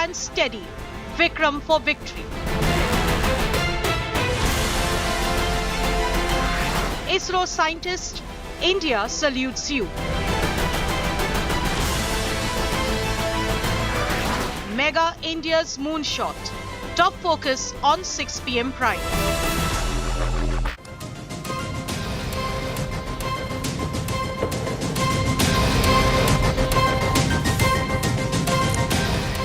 and steady. Vikram for victory. ISRO scientist, India salutes you. Mega India's moonshot. Top focus on 6 p.m. prime.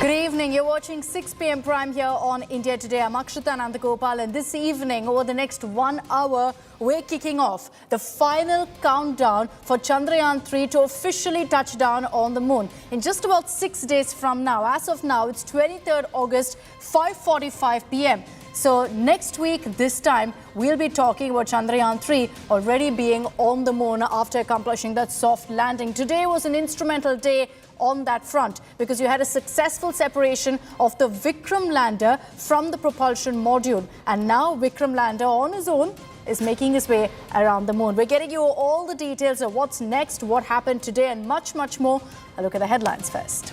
Good evening. You're watching 6 p.m. Prime here on India Today. I'm Akshita, Nandgopal, and this evening, over the next 1 hour, we're kicking off the final countdown for Chandrayaan 3 to officially touch down on the moon in just about 6 days from now. As of now, it's 23rd August, 5:45 p.m. So next week, this time, we'll be talking about Chandrayaan 3 already being on the moon after accomplishing that soft landing. Today was an instrumental day on that front because you had a successful separation of the Vikram lander from the propulsion module. And now Vikram lander on his own is making his way around the moon. We're getting you all the details of what's next, what happened today, and much, much more. A look at the headlines first.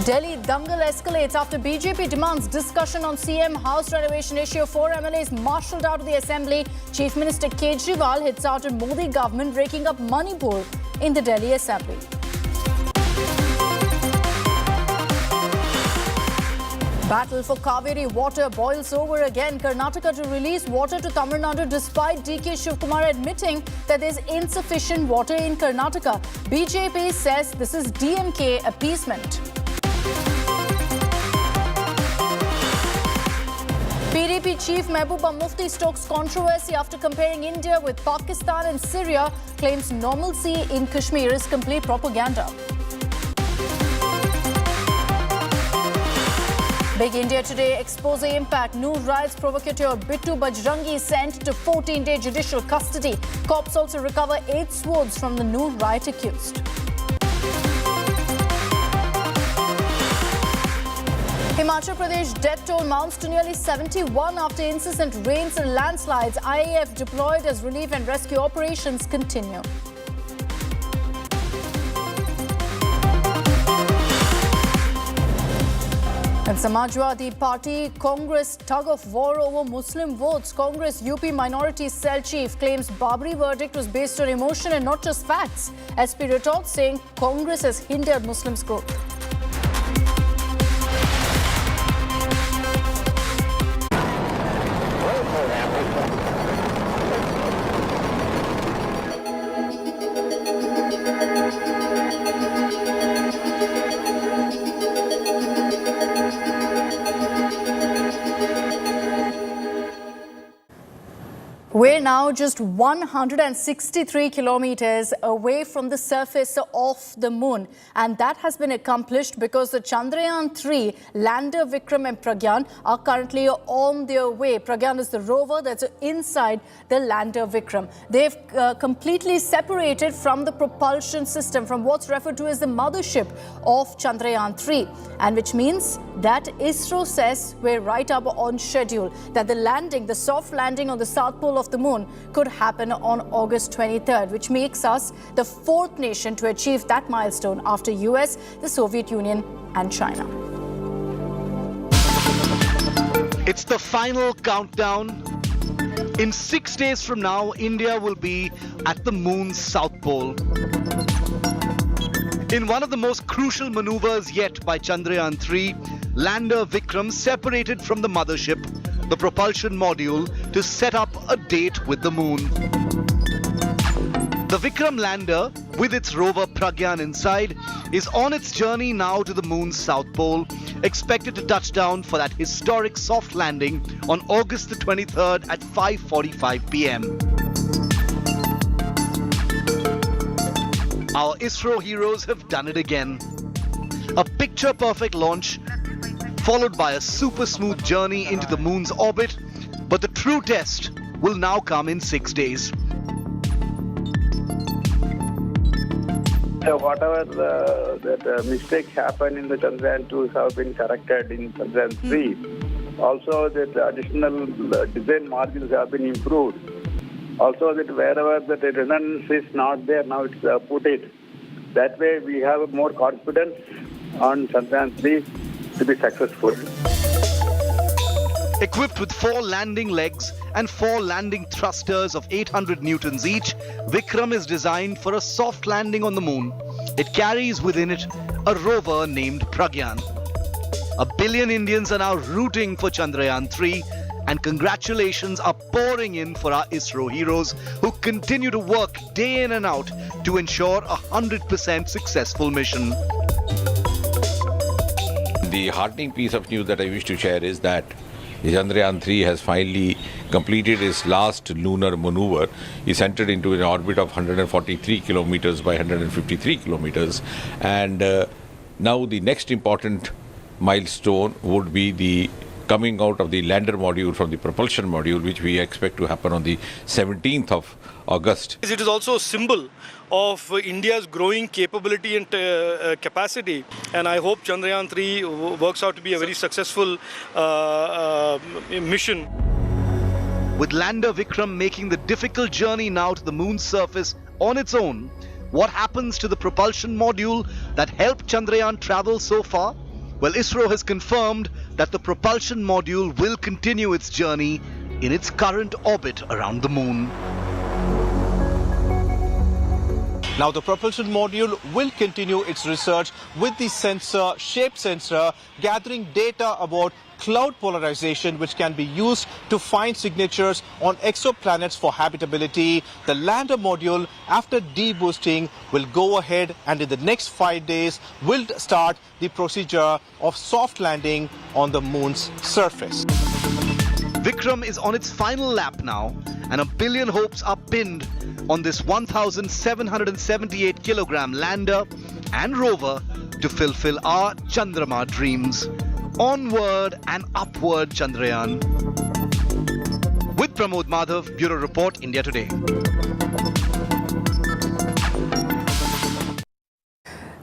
Delhi dangal escalates after BJP demands discussion on CM house renovation issue. 4 MLAs marshalled out of the assembly. Chief Minister Kejriwal hits out at Modi government breaking up Manipur in the Delhi assembly. Battle for Kaveri water boils over again. Karnataka to release water to Tamil Nadu despite DK Shivkumar admitting that there's insufficient water in Karnataka. BJP says this is DMK appeasement. PDP chief Mehbooba Mufti stokes controversy after comparing India with Pakistan and Syria, claims normalcy in Kashmir is complete propaganda. Big India Today expose impact. New riots provocateur Bittu Bajrangi sent to 14-day judicial custody. Cops also recover 8 swords from the new riot accused. Himachal Pradesh death toll mounts to nearly 71 after incessant rains and landslides. IAF deployed as relief and rescue operations continue. And Samajwadi Party Congress tug of war over Muslim votes. Congress UP Minority Cell Chief claims Babri verdict was based on emotion and not just facts. SP retorts saying Congress has hindered Muslims' growth. We're now just 163 kilometers away from the surface of the moon. And that has been accomplished because the Chandrayaan 3 lander Vikram and Pragyan are currently on their way. Pragyan is the rover that's inside the lander Vikram. They've completely separated from the propulsion system, from what's referred to as the mothership of Chandrayaan 3. And which means that ISRO says we're right up on schedule, that the landing, the soft landing on the south pole of the moon could happen on August 23rd, which makes us the 4th nation to achieve that milestone after US, the Soviet Union and China. It's the final countdown. In 6 days from now, India will be at the moon's south pole. In one of the most crucial maneuvers yet by Chandrayaan 3, lander Vikram separated from the mothership, the propulsion module, to set up a date with the moon. The Vikram lander, with its rover Pragyan inside, is on its journey now to the moon's south pole, expected to touch down for that historic soft landing on August the 23rd at 5:45 p.m. Our ISRO heroes have done it again. A picture-perfect launch, followed by a super smooth journey into the moon's orbit, but the true test will now come in 6 days. So whatever that mistake happened in the Chandrayaan 2 have been corrected in Chandrayaan 3. Also, that additional design margins have been improved. Also, that wherever the redundancy is not there, now it's put it. That way, we have more confidence on Chandrayaan 3 to be successful. Equipped with 4 landing legs and 4 landing thrusters of 800 newtons each, Vikram is designed for a soft landing on the moon. It carries within it a rover named Pragyan. 1 billion Indians are now rooting for Chandrayaan 3, and congratulations are pouring in for our ISRO heroes who continue to work day in and out to ensure a 100% successful mission. The heartening piece of news that I wish to share is that Chandrayaan 3 has finally completed its last lunar maneuver. It's entered into an orbit of 143 kilometers by 153 kilometers. And now the next important milestone would be the coming out of the lander module from the propulsion module, which we expect to happen on the 17th of August. It is also a symbol of India's growing capability and capacity, and I hope Chandrayaan 3 works out to be a very successful mission. With lander Vikram making the difficult journey now to the moon's surface on its own, what happens to the propulsion module that helped Chandrayaan travel so far? Well, ISRO has confirmed that the propulsion module will continue its journey in its current orbit around the moon. Now, the propulsion module will continue its research with the sensor, shape sensor, gathering data about cloud polarization, which can be used to find signatures on exoplanets for habitability. The lander module, after deboosting, will go ahead and in the next 5 days will start the procedure of soft landing on the moon's surface. Vikram is on its final lap now, and 1 billion hopes are pinned on this 1,778 kilogram lander and rover to fulfill our Chandrama dreams. Onward and upward, Chandrayaan. With Pramod Madhav, Bureau Report, India Today.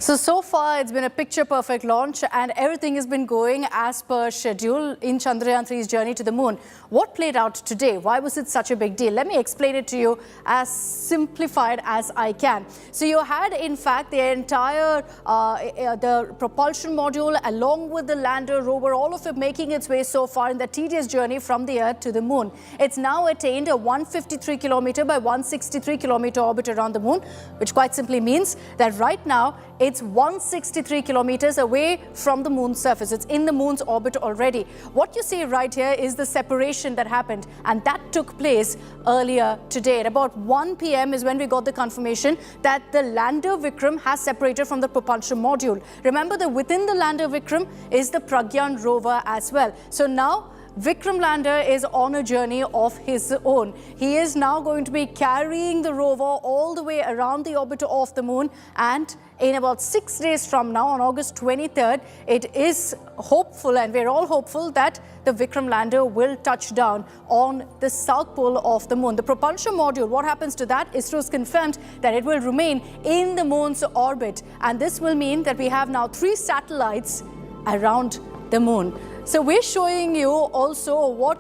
So far it's been a picture-perfect launch and everything has been going as per schedule in Chandrayaan 3's journey to the moon. What played out today? Why was it such a big deal? Let me explain it to you as simplified as I can. So you had, in fact, the entire the propulsion module along with the lander, rover, all of it making its way so far in the tedious journey from the Earth to the moon. It's now attained a 153 kilometer by 163 kilometer orbit around the moon, which quite simply means that right now it's 163 kilometers away from the moon's surface. It's in the moon's orbit already. What you see right here is the separation that happened, and that took place earlier today. At about 1 p.m. is when we got the confirmation that the lander Vikram has separated from the propulsion module. Remember that within the lander Vikram is the Pragyan rover as well. So now Vikram lander is on a journey of his own. He is now going to be carrying the rover all the way around the orbit of the moon, and in about 6 days from now, on August 23rd, it is hopeful, and we're all hopeful, that the Vikram lander will touch down on the south pole of the moon. The propulsion module, what happens to that? ISRO has confirmed that it will remain in the moon's orbit, and this will mean that we have now 3 satellites around the moon. So we're showing you also what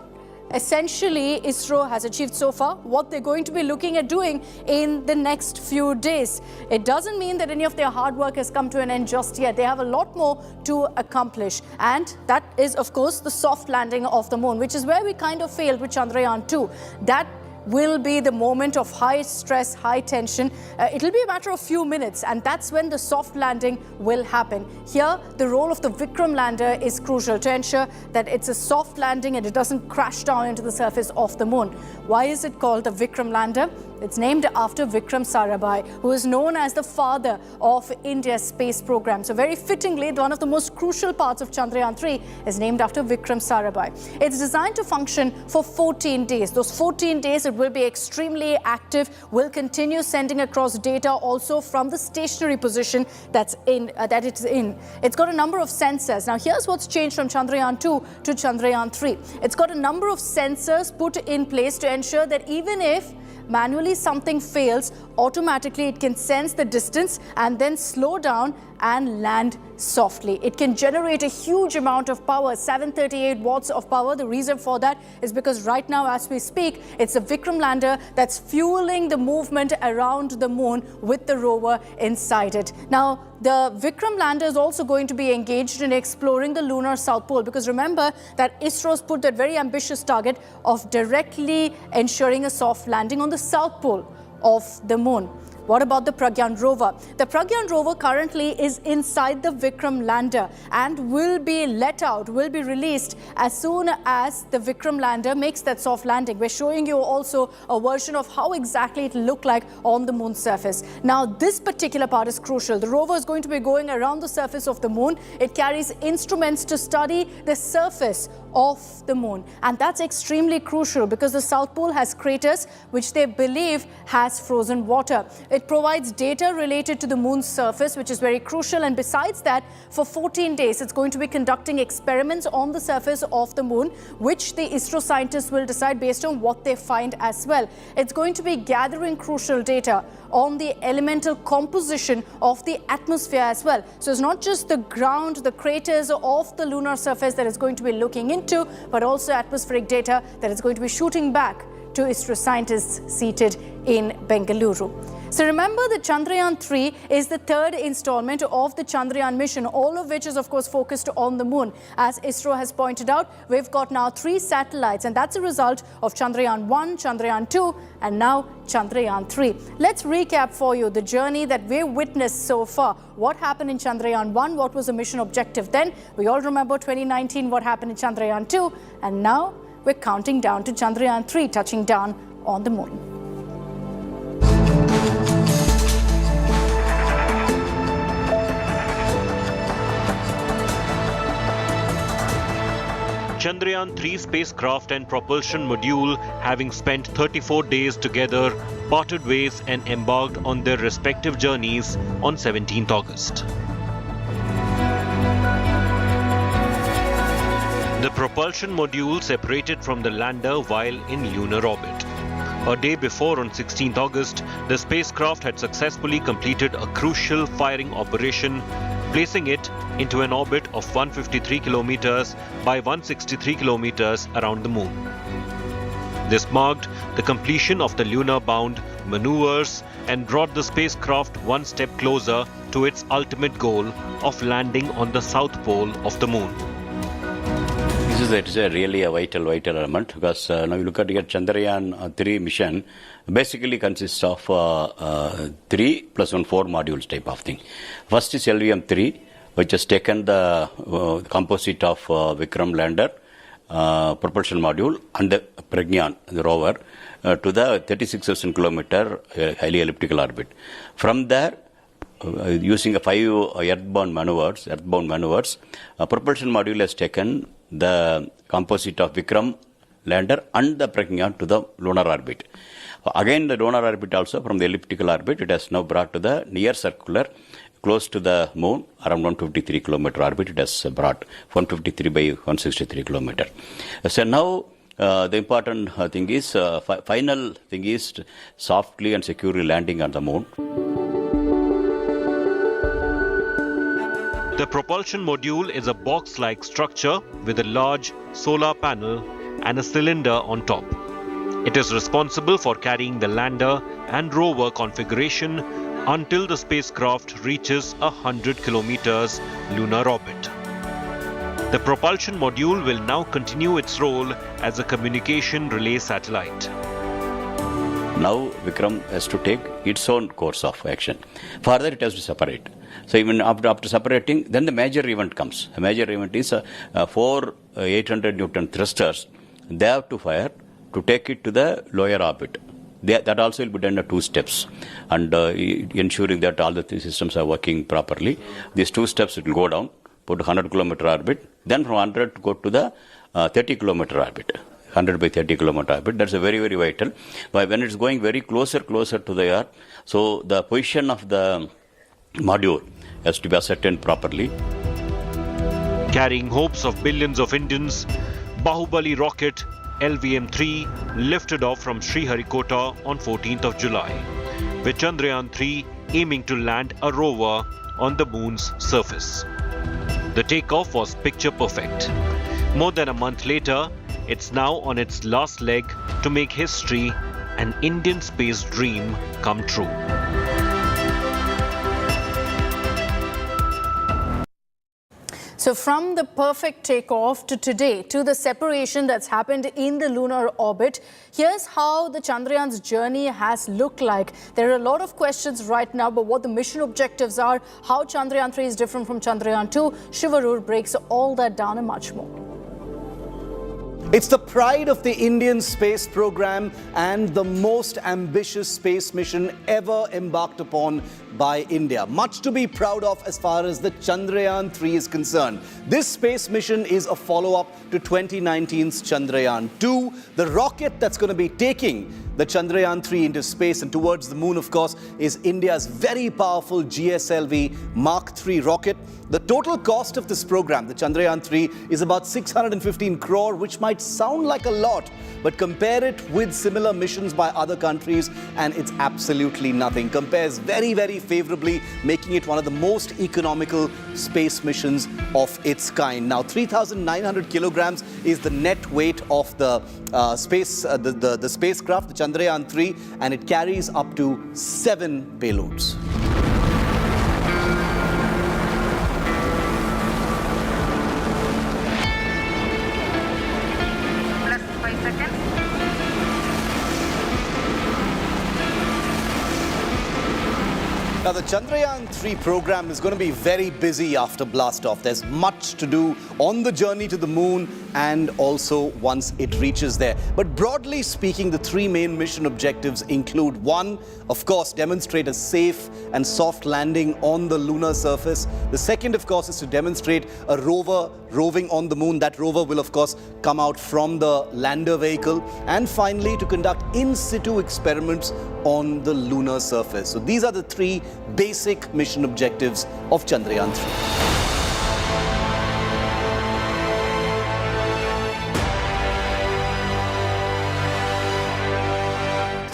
essentially ISRO has achieved so far, what they're going to be looking at doing in the next few days. It doesn't mean that any of their hard work has come to an end just yet. They have a lot more to accomplish, and that is, of course, the soft landing of the moon, which is where we kind of failed with Chandrayaan 2. That will be the moment of high stress, high tension. It'll be a matter of few minutes, and that's when the soft landing will happen. Here, the role of the Vikram lander is crucial to ensure that it's a soft landing and it doesn't crash down into the surface of the moon. Why is it called the Vikram lander? It's named after Vikram Sarabhai, who is known as the father of India's space program. So very fittingly, one of the most crucial parts of Chandrayaan 3 is named after Vikram Sarabhai. It's designed to function for 14 days. Those 14 days, it will be extremely active, will continue sending across data also from the stationary position that it's in. It's got a number of sensors. Now, here's what's changed from Chandrayaan 2 to Chandrayaan 3. It's got a number of sensors put in place to ensure that even if manually something fails, automatically it can sense the distance and then slow down and land softly. It can generate a huge amount of power, 738 watts of power. The reason for that is because right now as we speak, it's a Vikram lander that's fueling the movement around the moon with the rover inside it. Now, the Vikram lander is also going to be engaged in exploring the lunar South Pole, because remember that ISRO's put that very ambitious target of directly ensuring a soft landing on the South Pole of the moon. What about the Pragyan rover? The Pragyan rover currently is inside the Vikram lander and will be let out, will be released as soon as the Vikram lander makes that soft landing. We're showing you also a version of how exactly it will look like on the moon's surface. Now, this particular part is crucial. The rover is going to be going around the surface of the moon. It carries instruments to study the surface of the moon, and that's extremely crucial because the South Pole has craters which they believe has frozen water. It provides data related to the moon's surface, which is very crucial, and besides that, for 14 days it's going to be conducting experiments on the surface of the moon, which the ISRO scientists will decide based on what they find as well. It's going to be gathering crucial data on the elemental composition of the atmosphere as well. So it's not just the ground, the craters of the lunar surface that it's going to be looking into, but also atmospheric data that it's going to be shooting back to ISRO scientists seated in Bengaluru. So remember, the Chandrayaan 3 is the third installment of the Chandrayaan mission, all of which is of course focused on the moon. As ISRO has pointed out, we've got now 3 satellites, and that's a result of Chandrayaan 1, Chandrayaan 2 and now Chandrayaan 3. Let's recap for you the journey that we've witnessed so far. What happened in Chandrayaan 1? What was the mission objective then? We all remember 2019, what happened in Chandrayaan 2, and now we're counting down to Chandrayaan 3 touching down on the moon. Chandrayaan 3 spacecraft and propulsion module, having spent 34 days together, parted ways and embarked on their respective journeys on 17th August. The propulsion module separated from the lander while in lunar orbit. A day before, on 16th August, the spacecraft had successfully completed a crucial firing operation, placing it into an orbit of 153 kilometers by 163 kilometers around the moon. This marked the completion of the lunar-bound maneuvers and brought the spacecraft one step closer to its ultimate goal of landing on the south pole of the moon. It is really a vital element, because now you look at your Chandrayaan 3 mission basically consists of 3 plus 1 4 modules type of thing. First is LVM-3, which has taken the composite of Vikram lander, propulsion module and the Pragyan, the rover, to the 36,000 kilometer highly elliptical orbit. From there, using a 5 earthbound maneuvers, propulsion module has taken the composite of Vikram lander and the Pragyan to the lunar orbit. Again, the lunar orbit also, from the elliptical orbit, it has now brought to the near circular, close to the moon, around 153 kilometer orbit. It has brought 153 by 163 kilometer. So now the important thing is, final thing is softly and securely landing on the moon. The propulsion module is a box-like structure with a large solar panel and a cylinder on top. It is responsible for carrying the lander and rover configuration until the spacecraft reaches 100 kilometers lunar orbit. The propulsion module will now continue its role as a communication relay satellite. Now Vikram has to take its own course of action. Further, it has to separate. So even after separating, then the major event comes. The major event is 4 800 Newton thrusters. They have to fire to take it to the lower orbit. That also will be done in 2 steps, and ensuring that all the 3 systems are working properly. These 2 steps, it will go down, put 100 kilometer orbit, then from 100 to go to the 30 kilometer orbit. 100 by 30 kilometer orbit. That's a very vital. But when it's going very closer to the Earth, so the position of the module has to be ascertained properly. Carrying hopes of billions of Indians, Bahubali rocket LVM-3 lifted off from Sriharikota on 14th of July, with Chandrayaan-3 aiming to land a rover on the moon's surface. The takeoff was picture perfect. More than a month later, it's now on its last leg to make history, an Indian space dream come true. So from the perfect takeoff to today, to the separation that's happened in the lunar orbit, here's how the Chandrayaan's journey has looked like. There are a lot of questions right now about what the mission objectives are, how Chandrayaan 3 is different from Chandrayaan 2. Shivarur breaks all that down and much more. It's the pride of the Indian space program and the most ambitious space mission ever embarked upon by India. Much to be proud of as far as the Chandrayaan 3 is concerned. This space mission is a follow-up to 2019's Chandrayaan 2, the rocket that's going to be taking the Chandrayaan 3 into space and towards the moon, of course, is India's very powerful GSLV Mark 3 rocket. The total cost of this program, the Chandrayaan 3, is about 615 crore, which might sound like a lot, but compare it with similar missions by other countries and it's absolutely nothing. Compares very, very favorably, making it one of the most economical space missions of its kind. Now, 3,900 kilograms is the net weight of the spacecraft, the Chandrayaan 3, and it carries up to 7 payloads. Now, the Chandrayaan 3 program is going to be very busy after blast-off. There's much to do on the journey to the moon and also once it reaches there. But broadly speaking, the three main mission objectives include: one, of course, demonstrate a safe and soft landing on the lunar surface. The second, of course, is to demonstrate a rover roving on the moon. That rover will, of course, come out from the lander vehicle. And finally, to conduct in situ experiments on the lunar surface. So these are the three basic mission objectives of Chandrayaan 3.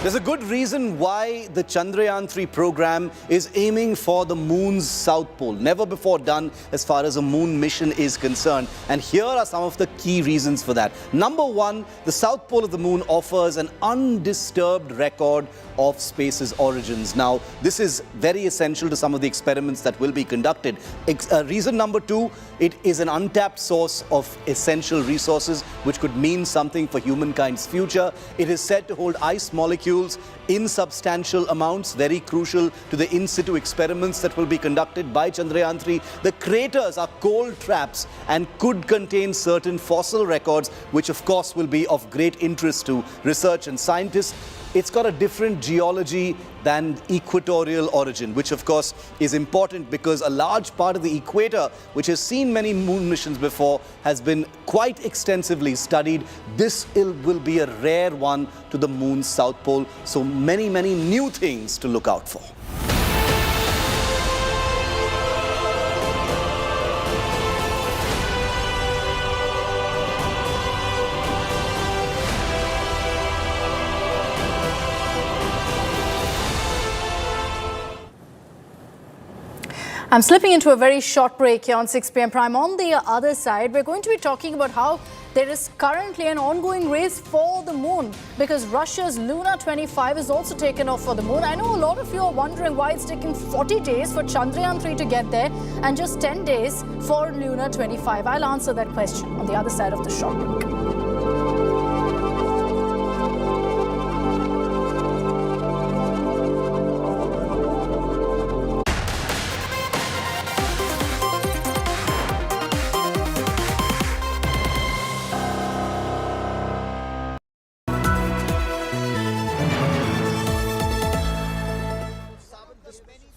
There's a good reason why the Chandrayaan 3 program is aiming for the moon's south pole. Never before done as far as a moon mission is concerned. And here are some of the key reasons for that. Number one, the south pole of the moon offers an undisturbed record of space's origins. Now, this is very essential to some of the experiments that will be conducted. Reason number two, it is an untapped source of essential resources, which could mean something for humankind's future. It is said to hold ice molecules in substantial amounts, very crucial to the in situ experiments that will be conducted by Chandrayaan 3. The craters are cold traps and could contain certain fossil records, which of course will be of great interest to research and scientists. It's got a different geology than equatorial origin, which of course is important because a large part of the equator, which has seen many moon missions before, has been quite extensively studied. This will be a rare one to the moon's south pole. So many, many new things to look out for. I'm slipping into a very short break here on 6 p.m. Prime. On the other side, we're going to be talking about how there is currently an ongoing race for the moon because Russia's Luna 25 is also taken off for the moon. I know a lot of you are wondering why it's taken 40 days for Chandrayaan 3 to get there and just 10 days for Luna 25. I'll answer that question on the other side of the short break.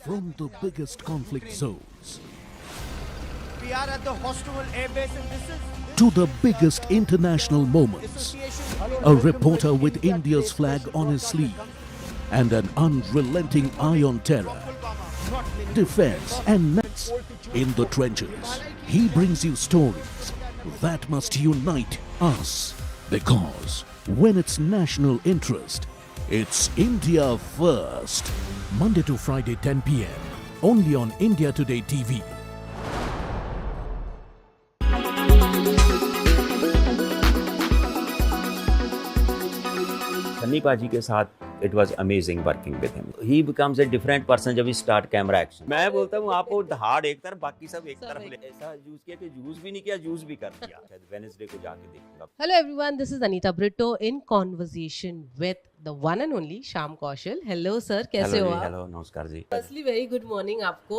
From the biggest conflict zones we are at the hostile air base and this is to the biggest international moments, a reporter with India's flag on his sleeve and an unrelenting eye on terror, defense and nets in the trenches. He brings you stories that must unite us. Because when it's national interest, it's India first. Monday to Friday 10 p.m. only on India Today TV. Sunny पाजी के साथ it was amazing working with him. He becomes a different person जब he start camera action. मैं बोलता हूँ आपको धाड़ एक तरफ बाकी सब एक तरफ ले, ऐसा यूज किया कि यूज भी नहीं किया, यूज भी कर दिया. शायद वेडनेसडे को जाके देखूंगा. Hello everyone, this is Anita Brito in conversation with the one and only Shyam Kaushal. Hello sir, कैसे हो आप? हेलो नमस्कार जी. Firstly very good morning आपको.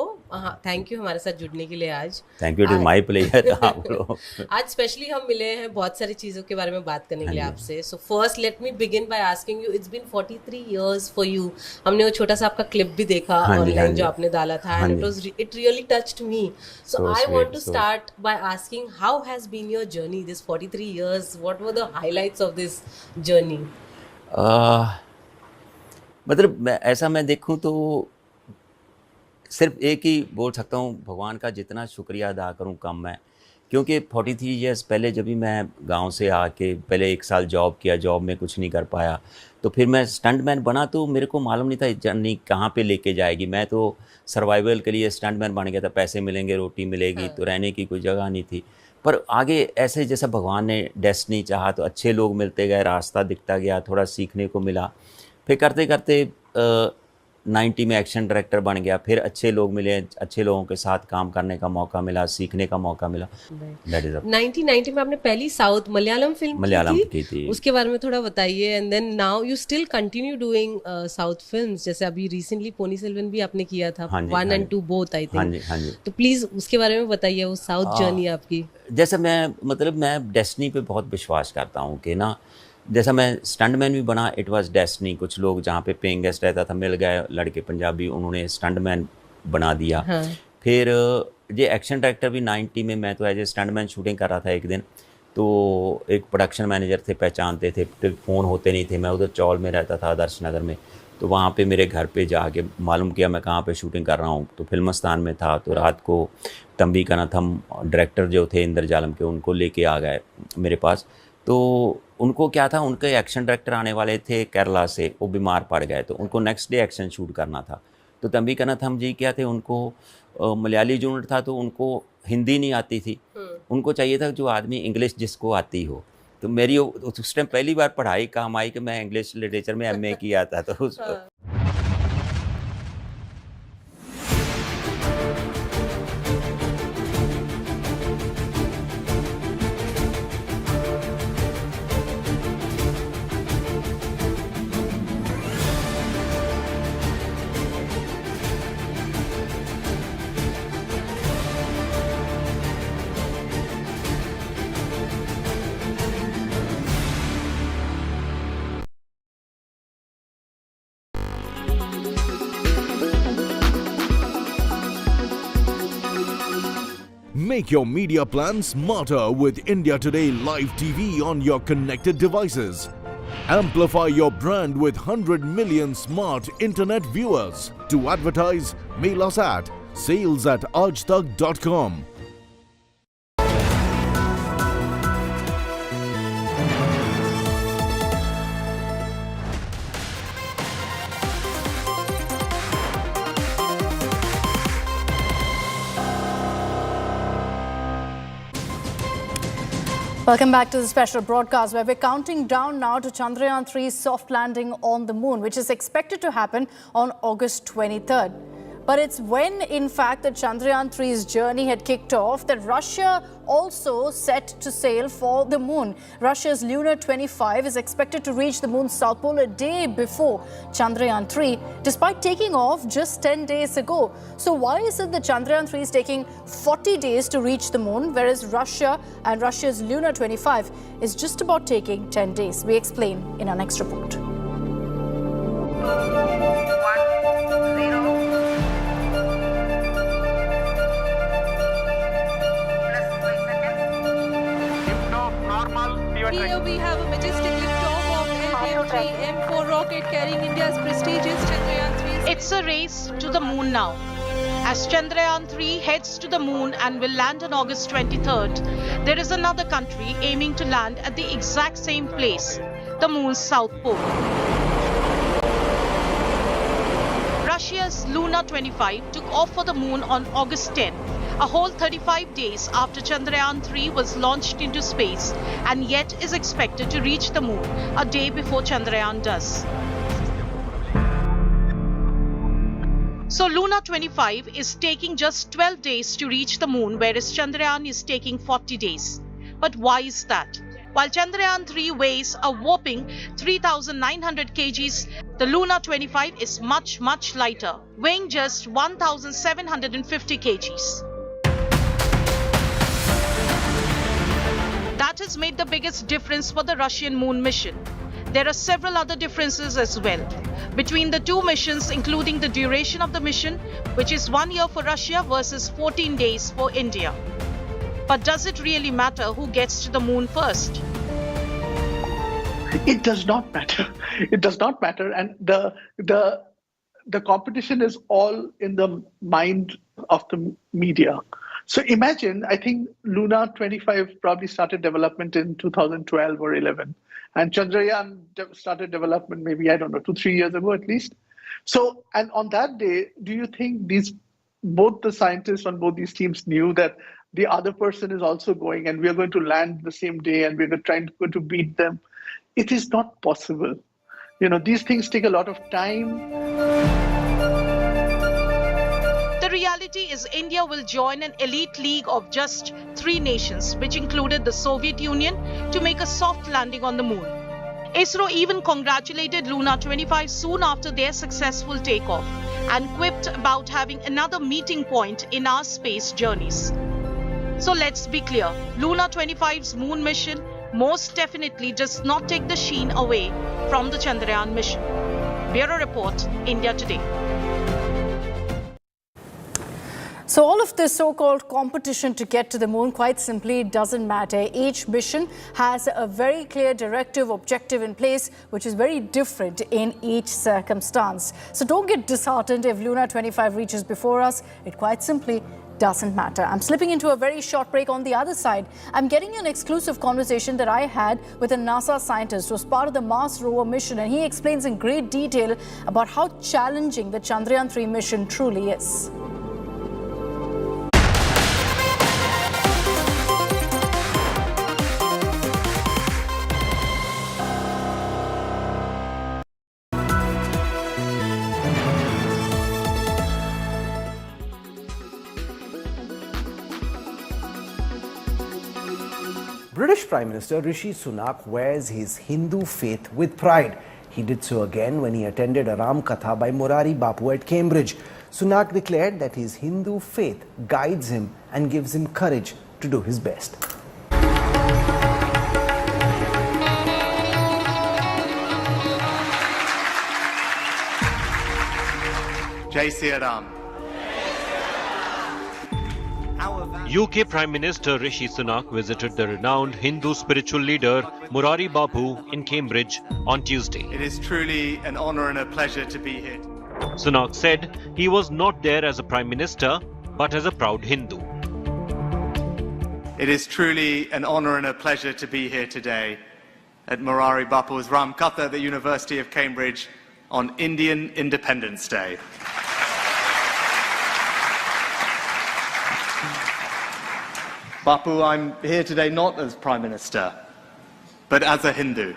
थैंक यू हमारे साथ जुड़ने के लिए आज. Thank you, it is my pleasure. आप लोग आज स्पेशली हम मिले हैं बहुत सारी चीजों के बारे में बात करने के लिए आपसे. So first let me begin by asking you, it's been 43 years for you. हमने वो छोटा सा आपका क्लिप भी देखा ऑनलाइन जो आपने डाला था, and it really touched me. So I want to start by asking, how has been your journey this 43 years? What were the highlights of this journey? मतलब ऐसा मैं देखूं तो सिर्फ एक ही बोल सकता हूँ, भगवान का जितना शुक्रिया अदा करूँ कम है. क्योंकि 43 ईयर्स पहले जब भी मैं गांव से आके पहले 1 साल जॉब किया, जॉब में कुछ नहीं कर पाया, तो फिर मैं स्टंटमैन बना, तो मेरे को मालूम नहीं था जर्नी कहाँ पे लेके जाएगी. मैं तो सर्वाइवल के लिए स्टंटमैन बन गया था, पैसे मिलेंगे, रोटी मिलेगी, तो रहने की कोई जगह नहीं थी. पर आगे ऐसे जैसा भगवान ने डेस्टिनी चाहा तो अच्छे लोग मिलते गए, रास्ता दिखता गया, थोड़ा सीखने को मिला. फिर करते करते 90 में एक्शन डायरेक्टर बन गया, फिर अच्छे लोग मिले, अच्छे लोगों के साथ काम करने का मौका मिला, सीखने का मौका मिला. दैट इज 1990 में आपने पहली साउथ मलयालम फिल्म की थी. उसके बारे में थोड़ा बताइए. And then now you still continue doing South films, जैसे अभी रिसेंटली पोनी सेल्वन भी आपने किया था, 1 and 2 बोथ आई थिंक. तो प्लीज उसके बारे में बताइए, वो साउथ जर्नी आपकी. जैसे मैं डेस्टिनी पे बहुत विश्वास करता हूँ कि ना, जैसा मैं स्टंटमैन भी बना, इट वाज डेस्टिनी. कुछ लोग जहाँ पे पेइंग गेस्ट रहता था मिल गए लड़के पंजाबी, उन्होंने स्टंटमैन बना दिया. फिर ये एक्शन डायरेक्टर भी 90 में, मैं तो एज ए स्टंटमैन शूटिंग कर रहा था एक दिन, तो एक प्रोडक्शन मैनेजर थे, पहचानते थे, तो फ़ोन होते नहीं थे. मैं उधर चौल में रहता था, आदर्श नगर में, तो वहाँ पे मेरे घर पे जाके मालूम किया मैं कहाँ पे शूटिंग कर रहा हूँ. तो फिल्मस्तान में था. तो रात को तंबी का ना हम डायरेक्टर जो थे इंद्रजालम के, उनको लेके आ गए मेरे पास. तो उनको क्या था, उनके एक्शन डायरेक्टर आने वाले थे केरला से, वो बीमार पड़ गए, तो उनको नेक्स्ट डे एक्शन शूट करना था. तो तंबी कनाथ हम जी क्या थे, उनको मलयाली यूनिट था, तो उनको हिंदी नहीं आती थी. उनको चाहिए था जो आदमी इंग्लिश जिसको आती हो. तो मेरी उस टाइम पहली बार पढ़ाई काम आई कि मैं इंग्लिश लिटरेचर में MA किया था. तो Make your media plan smarter with India Today Live TV on your connected devices. Amplify your brand with 100 million smart internet viewers. To advertise, mail us at sales@aajtak.com. Welcome back to the special broadcast where we're counting down now to Chandrayaan 3's soft landing on the moon, which is expected to happen on August 23rd. But it's when, in fact, the Chandrayaan 3's journey had kicked off that Russia also set to sail for the moon. Russia's Lunar 25 is expected to reach the moon's south pole a day before Chandrayaan 3, despite taking off just 10 days ago. So why is it that Chandrayaan 3 is taking 40 days to reach the moon, whereas Russia's Lunar 25 is just about taking 10 days? We explain in our next report. Here we have a majestic liftoff of LTM-3 M4 rocket carrying India's prestigious Chandrayaan 3. It's a race to the moon now. As Chandrayaan 3 heads to the moon and will land on August 23rd, there is another country aiming to land at the exact same place, the moon's south pole. Russia's Luna 25 took off for the moon on August 10, a whole 35 days after Chandrayaan 3 was launched into space, and yet is expected to reach the moon a day before Chandrayaan does. So Luna 25 is taking just 12 days to reach the moon, whereas Chandrayaan is taking 40 days. But why is that? While Chandrayaan 3 weighs a whopping 3,900 kgs, the Luna 25 is much lighter, weighing just 1,750 kgs. That has made the biggest difference for the Russian moon mission. There are several other differences as well between the two missions, including the duration of the mission, which is 1 year for Russia versus 14 days for India. But does it really matter who gets to the moon first? It does not matter. It does not matter. And the competition is all in the mind of the media. So imagine, I think Luna 25 probably started development in 2012 or 11. And Chandrayaan started development maybe, 2-3 years ago at least. So, and on that day, do you think both the scientists on both these teams knew that the other person is also going and we are going to land the same day and we're trying to beat them? It is not possible. These things take a lot of time. The reality is India will join an elite league of just 3 nations, which included the Soviet Union, to make a soft landing on the moon. ISRO even congratulated Luna 25 soon after their successful takeoff and quipped about having another meeting point in our space journeys. So let's be clear, Luna 25's moon mission most definitely does not take the sheen away from the Chandrayaan mission. Bureau Report, India Today. So all of this so-called competition to get to the moon, quite simply, doesn't matter. Each mission has a very clear directive objective in place, which is very different in each circumstance. So don't get disheartened if Luna 25 reaches before us. It quite simply doesn't matter. I'm slipping into a very short break. On the other side, I'm getting an exclusive conversation that I had with a NASA scientist who was part of the Mars rover mission, and he explains in great detail about how challenging the Chandrayaan 3 mission truly is. British Prime Minister Rishi Sunak wears his Hindu faith with pride. He did so again when he attended a Ram Katha by Morari Bapu at Cambridge. Sunak declared that his Hindu faith guides him and gives him courage to do his best. Jai Sri Ram. UK Prime Minister Rishi Sunak visited the renowned Hindu spiritual leader Morari Bapu in Cambridge on Tuesday. It is truly an honour and a pleasure to be here. Sunak said he was not there as a Prime Minister, but as a proud Hindu. It is truly an honour and a pleasure to be here today at Morari Bapu's Ram Katha at the University of Cambridge on Indian Independence Day. Bapu, I'm here today not as Prime Minister, but as a Hindu.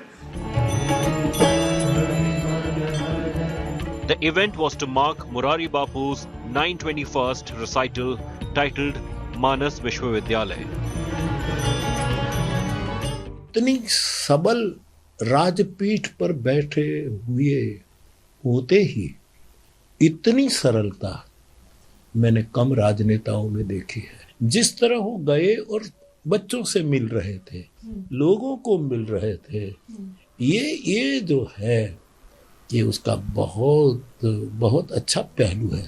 The event was to mark Morari Bapu's 921st recital titled Manas Vishwavidyalaya. इतनी सबल राजपीठ पर बैठे हुए होते ही इतनी सरलता मैंने कम राजनेताओं में देखी है। जिस तरह वो गए और बच्चों से मिल रहे थे, लोगों को मिल रहे थे, ये जो है, ये उसका बहुत अच्छा पहलू है।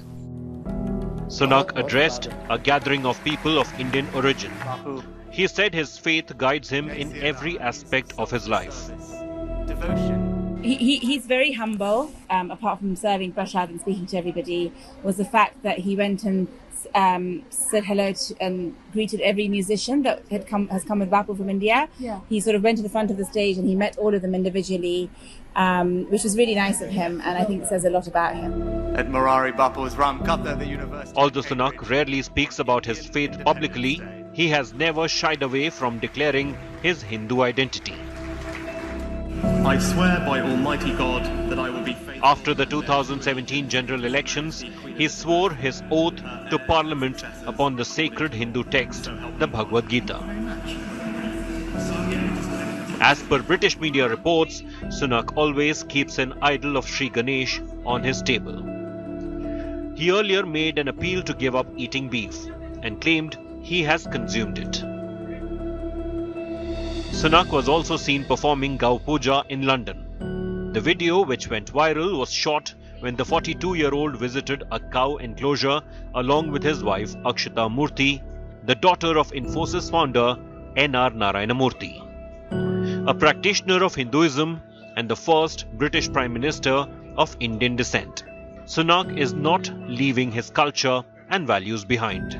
Sunak addressed a gathering of people of Indian origin. He said his faith guides him in every aspect of his life. He's very humble, apart from serving prasad and speaking to everybody, was the fact that he went and said hello to, and greeted every musician that has come with Bapu from India. Yeah. He sort of went to the front of the stage and he met all of them individually, which was really nice of him, and I think it says a lot about him. At Morari Bapu's Ramkatha, the university. Although Sunak rarely speaks about his faith publicly, he has never shied away from declaring his Hindu identity. I swear by Almighty God that I will be faithful. After the 2017 general elections, he swore his oath to Parliament upon the sacred Hindu text, the Bhagavad Gita. As per British media reports, Sunak always keeps an idol of Sri Ganesh on his table. He earlier made an appeal to give up eating beef and claimed he has consumed it. Sunak was also seen performing Gau Puja in London. The video, which went viral, was shot when the 42-year-old visited a cow enclosure along with his wife Akshita Murthy, the daughter of Infosys founder N.R. Narayana Murthy, a practitioner of Hinduism and the first British Prime Minister of Indian descent. Sunak is not leaving his culture and values behind.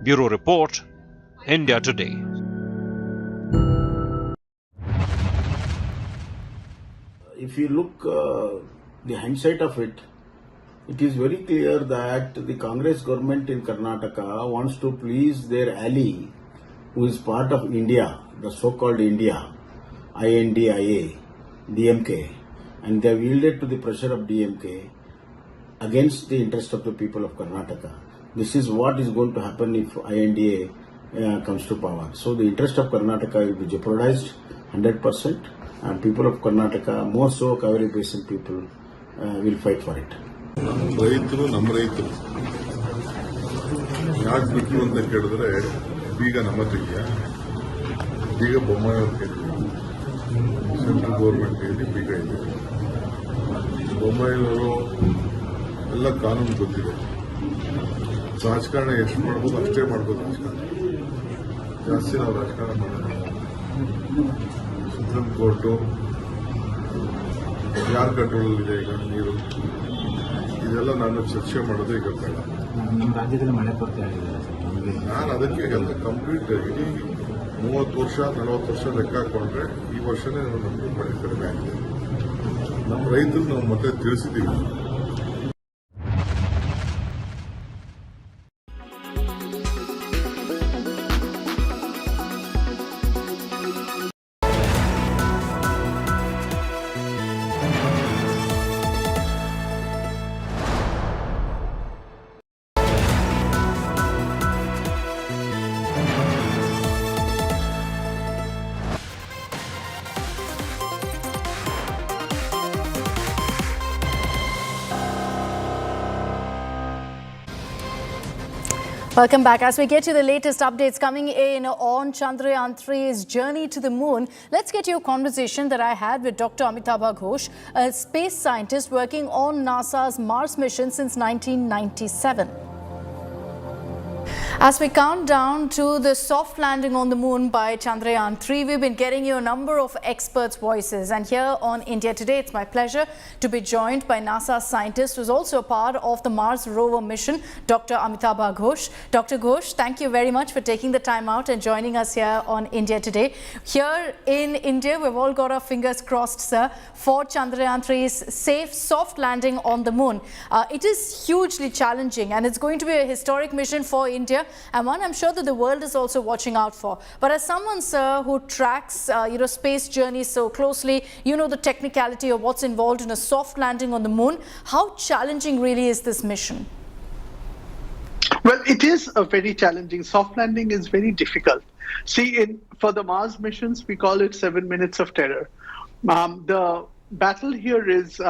Bureau Report, India Today. If you look the hindsight of it, it is very clear that the Congress government in Karnataka wants to please their ally, who is part of India, the so-called India, INDIA, DMK, and they have yielded to the pressure of DMK against the interest of the people of Karnataka. This is what is going to happen if INDA comes to power. So the interest of Karnataka will be jeopardized 100%. And people of Karnataka, more so Kaveri Basin people, will fight for it. ರೈತರು ನಮ್ಮ ರೈತರು ಯಾಕೆ ಬಿಟ್ಟರು ಅಂತ ಕೇಳಿದ್ರೆ ಬೀಗ ನಮ್ಮ ತೆಗಿಯ ಬೀಗ ಬೊಮ್ಮಾಯಿಯವ್ರ ಕೈಲಿ ಸೆಂಟ್ರಲ್ ಗೌರ್ಮೆಂಟ್ ಕೈಲಿ ಬೀಗ ಇದೆ. ಬೊಮ್ಮಾಯಿಯವರು ಎಲ್ಲ ಕಾನೂನು ಗೊತ್ತಿದೆ. ರಾಜಕಾರಣ ಎಷ್ಟು ಮಾಡ್ಬೋದು ಅಷ್ಟೇ ಮಾಡ್ಬೋದು. ರಾಜಕಾರಣ ಜಾಸ್ತಿ ನಾವು ರಾಜಕಾರಣ ಮಾಡೋಣ. ಸುಪ್ರೀಂ ಕೋರ್ಟು ಯಾರ ಕಂಟ್ರೋಲಲ್ಲಿದೆ ಈಗ ನೀರು, ಇದೆಲ್ಲ ನಾನು ಚರ್ಚೆ ಮಾಡೋದು ಈಗ ಬೇಡ. ನಮ್ಮ ರಾಜ್ಯದಲ್ಲಿ ಮಳೆ ಕೊರತೆ ಆಗಿದೆ. ನಾನು ಅದಕ್ಕೆ ಎಲ್ಲ ಕಂಪ್ಲೀಟ್ ಇಡೀ 30 ವರ್ಷ 40 ವರ್ಷ ಲೆಕ್ಕ ಹಾಕೊಂಡ್ರೆ ಈ ವರ್ಷನೇ ನಮ್ಗೆ ಮಳೆ ಕಡಿಮೆ ಆಗಿದೆ. ನಮ್ಮ ರೈತರು ನಾವು ಮತ್ತೆ ತಿಳಿಸಿದ್ದೀವಿ. Welcome back. As we get to the latest updates coming in on Chandrayaan 3's journey to the moon, let's get to a conversation that I had with Dr. Amitabh Ghosh, a space scientist working on NASA's Mars mission since 1997. As we count down to the soft landing on the moon by Chandrayaan 3, we've been getting you a number of experts' voices. And here on India Today, it's my pleasure to be joined by NASA scientist who's also a part of the Mars rover mission, Dr. Amitabh Ghosh. Dr. Ghosh, thank you very much for taking the time out and joining us here on India Today. Here in India, we've all got our fingers crossed, sir, for Chandrayaan 3's safe, soft landing on the moon. It is hugely challenging and it's going to be a historic mission for India, and one I'm sure that the world is also watching out for. But as someone, sir, who tracks space journeys so closely, you know the technicality of what's involved in a soft landing on the moon. How challenging really is this mission? Well, it is a very challenging. Soft landing is very difficult. See, for the Mars missions, we call it 7 minutes of terror. The battle here is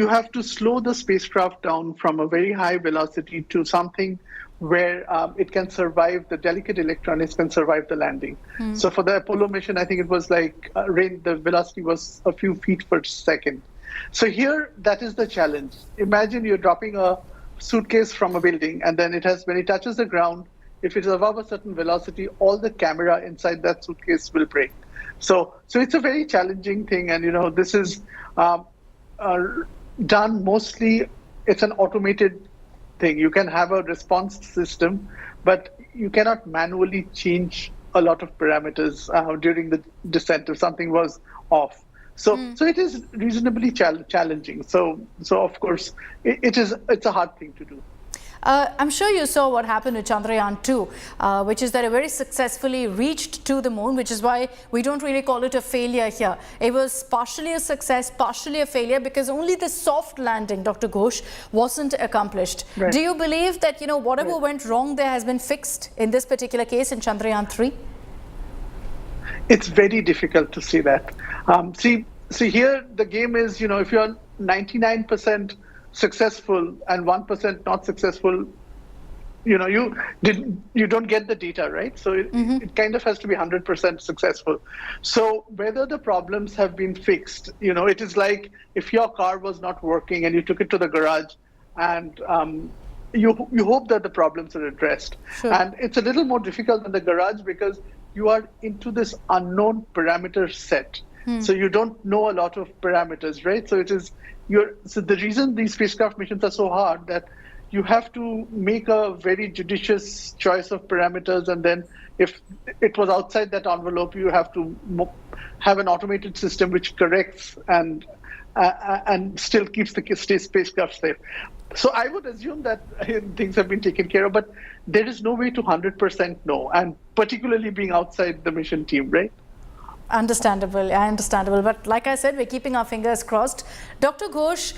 you have to slow the spacecraft down from a very high velocity to something where it can survive, the delicate electronics can survive the landing. So for the Apollo mission, I think it was like the velocity was a few feet per second. So here, that is the challenge. Imagine you're dropping a suitcase from a building, and then when it touches the ground, if it is above a certain velocity, all the camera inside that suitcase will break. So it's a very challenging thing, and this is done mostly. It's an automated thing. You can have a response system, but you cannot manually change a lot of parameters during the descent if something was off. So it is reasonably challenging. So of course it's a hard thing to do. I'm sure you saw what happened with Chandrayaan 2, which is that it very successfully reached to the moon, which is why we don't really call it a failure here. It was partially a success, partially a failure, because only the soft landing, Dr. Ghosh, wasn't accomplished. Right. Do you believe that, whatever went wrong there has been fixed in this particular case in Chandrayaan 3? It's very difficult to say that. See here the game is, if you're 99% successful and 1% not successful, you don't get the data, right? So it kind of has to be 100% successful. So whether the problems have been fixed, it is like if your car was not working and you took it to the garage, and you hope that the problems are addressed. Sure. And it's a little more difficult in the garage because you are into this unknown parameter set. So you don't know a lot of parameters, right? So so the reason these spacecraft missions are so hard, that you have to make a very judicious choice of parameters, and then if it was outside that envelope, you have to have an automated system which corrects and still keeps the spacecraft safe. So I would assume that things have been taken care of, but there is no way to 100% know, and particularly being outside the mission team, right? Understandable. But like I said, we're keeping our fingers crossed. Dr. Ghosh,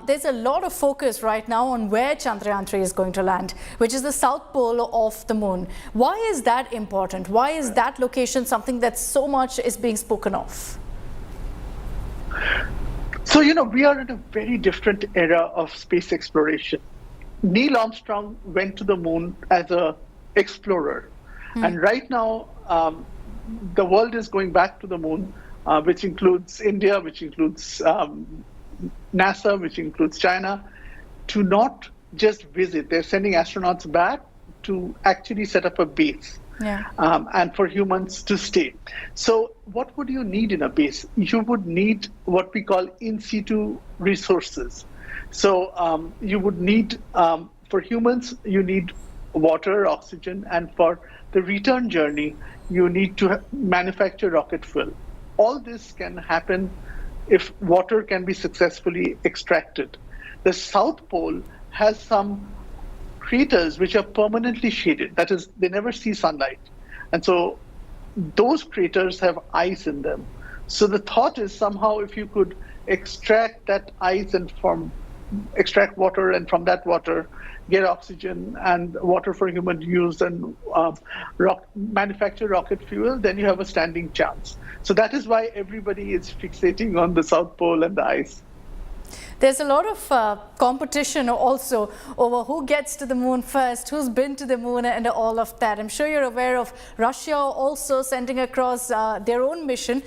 there's a lot of focus right now on where Chandrayaan 3 is going to land, which is the south pole of the moon. Why is that important? Why is that location something that so much is being spoken of? So, we are in a very different era of space exploration. Neil Armstrong went to the moon as an explorer. And right now, the world is going back to the moon, which includes India, which includes NASA, which includes China, to not just visit. They're sending astronauts back to actually set up a base. Yeah. And for humans to stay. So what would you need in a base? You would need what we call in situ resources. So you would need, for humans, you need water, oxygen, and for the return journey, you need to manufacture rocket fuel. All this can happen if water can be successfully extracted. The South Pole has some craters which are permanently shaded. That is, they never see sunlight. And so those craters have ice in them. So the thought is somehow if you could extract that ice and extract water, and from that water get oxygen and water for human use, and manufacture rocket fuel, then you have a standing chance. So that is why everybody is fixating on the South Pole and the ice. There's a lot of competition also over who gets to the moon first, who's been to the moon, and all of that. I'm sure you're aware of Russia also sending across their own mission,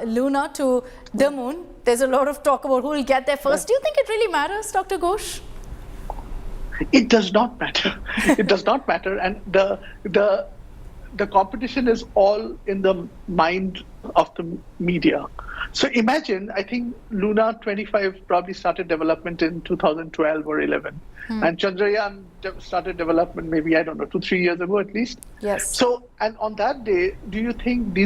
Luna, to the moon. There's a lot of talk about who will get there first. Do you think it really matters, Dr. Ghosh? It does not matter. It does not matter. And the competition is all in the mind of the media. So imagine, I think Luna 25 probably started development in 2012 or 11. And Chandrayaan started development maybe, 2-3 years ago at least. Yes. So, and on that day, do you think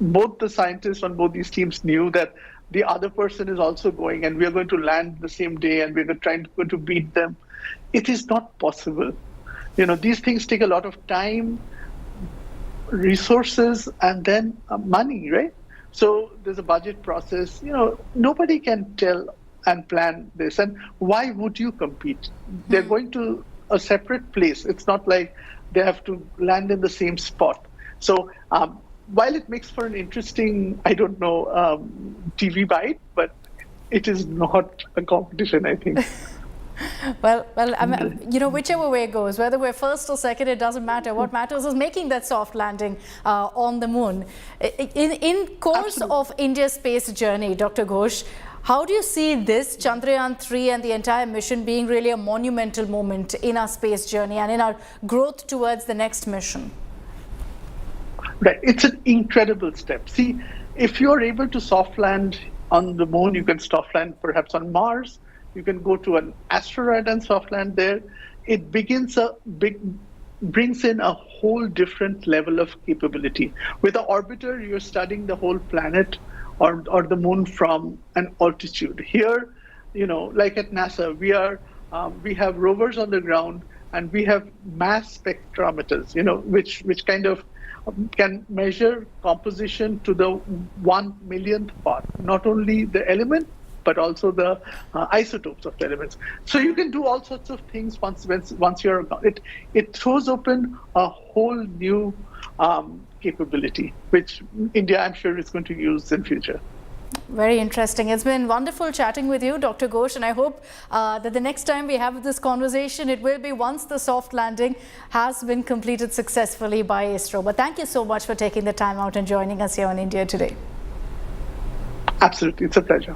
both the scientists on both these teams knew that the other person is also going, and we are going to land the same day, and we're going to beat them? It is not possible. These things take a lot of time, resources, and then money, right? So there's a budget process. Nobody can tell and plan this. And why would you compete? They're going to a separate place. It's not like they have to land in the same spot. So while it makes for an interesting, TV bite, but it is not a competition, I think. Well, whichever way it goes, whether we're first or second, it doesn't matter. What matters is making that soft landing on the moon. In course of India's space journey, Dr. Ghosh, how do you see this Chandrayaan 3 and the entire mission being really a monumental moment in our space journey and in our growth towards the next mission? Right. It's an incredible step. See, if you're able to soft land on the moon, you can soft land perhaps on Mars. You can go to an asteroid and soft land there. It brings in a whole different level of capability. With the orbiter, you're studying the whole planet or the moon from an altitude. Here, like at NASA, we have rovers on the ground and we have mass spectrometers, which kind of can measure composition to the 1 millionth part, not only the element, but also the isotopes of the elements. So you can do all sorts of things once you're it throws open a whole new capability, which India, I'm sure, is going to use in future. Very interesting. It's been wonderful chatting with you, Dr. Ghosh, and I hope that the next time we have this conversation, it will be once the soft landing has been completed successfully by ISRO. But thank you so much for taking the time out and joining us here on India Today. Absolutely. It's a pleasure.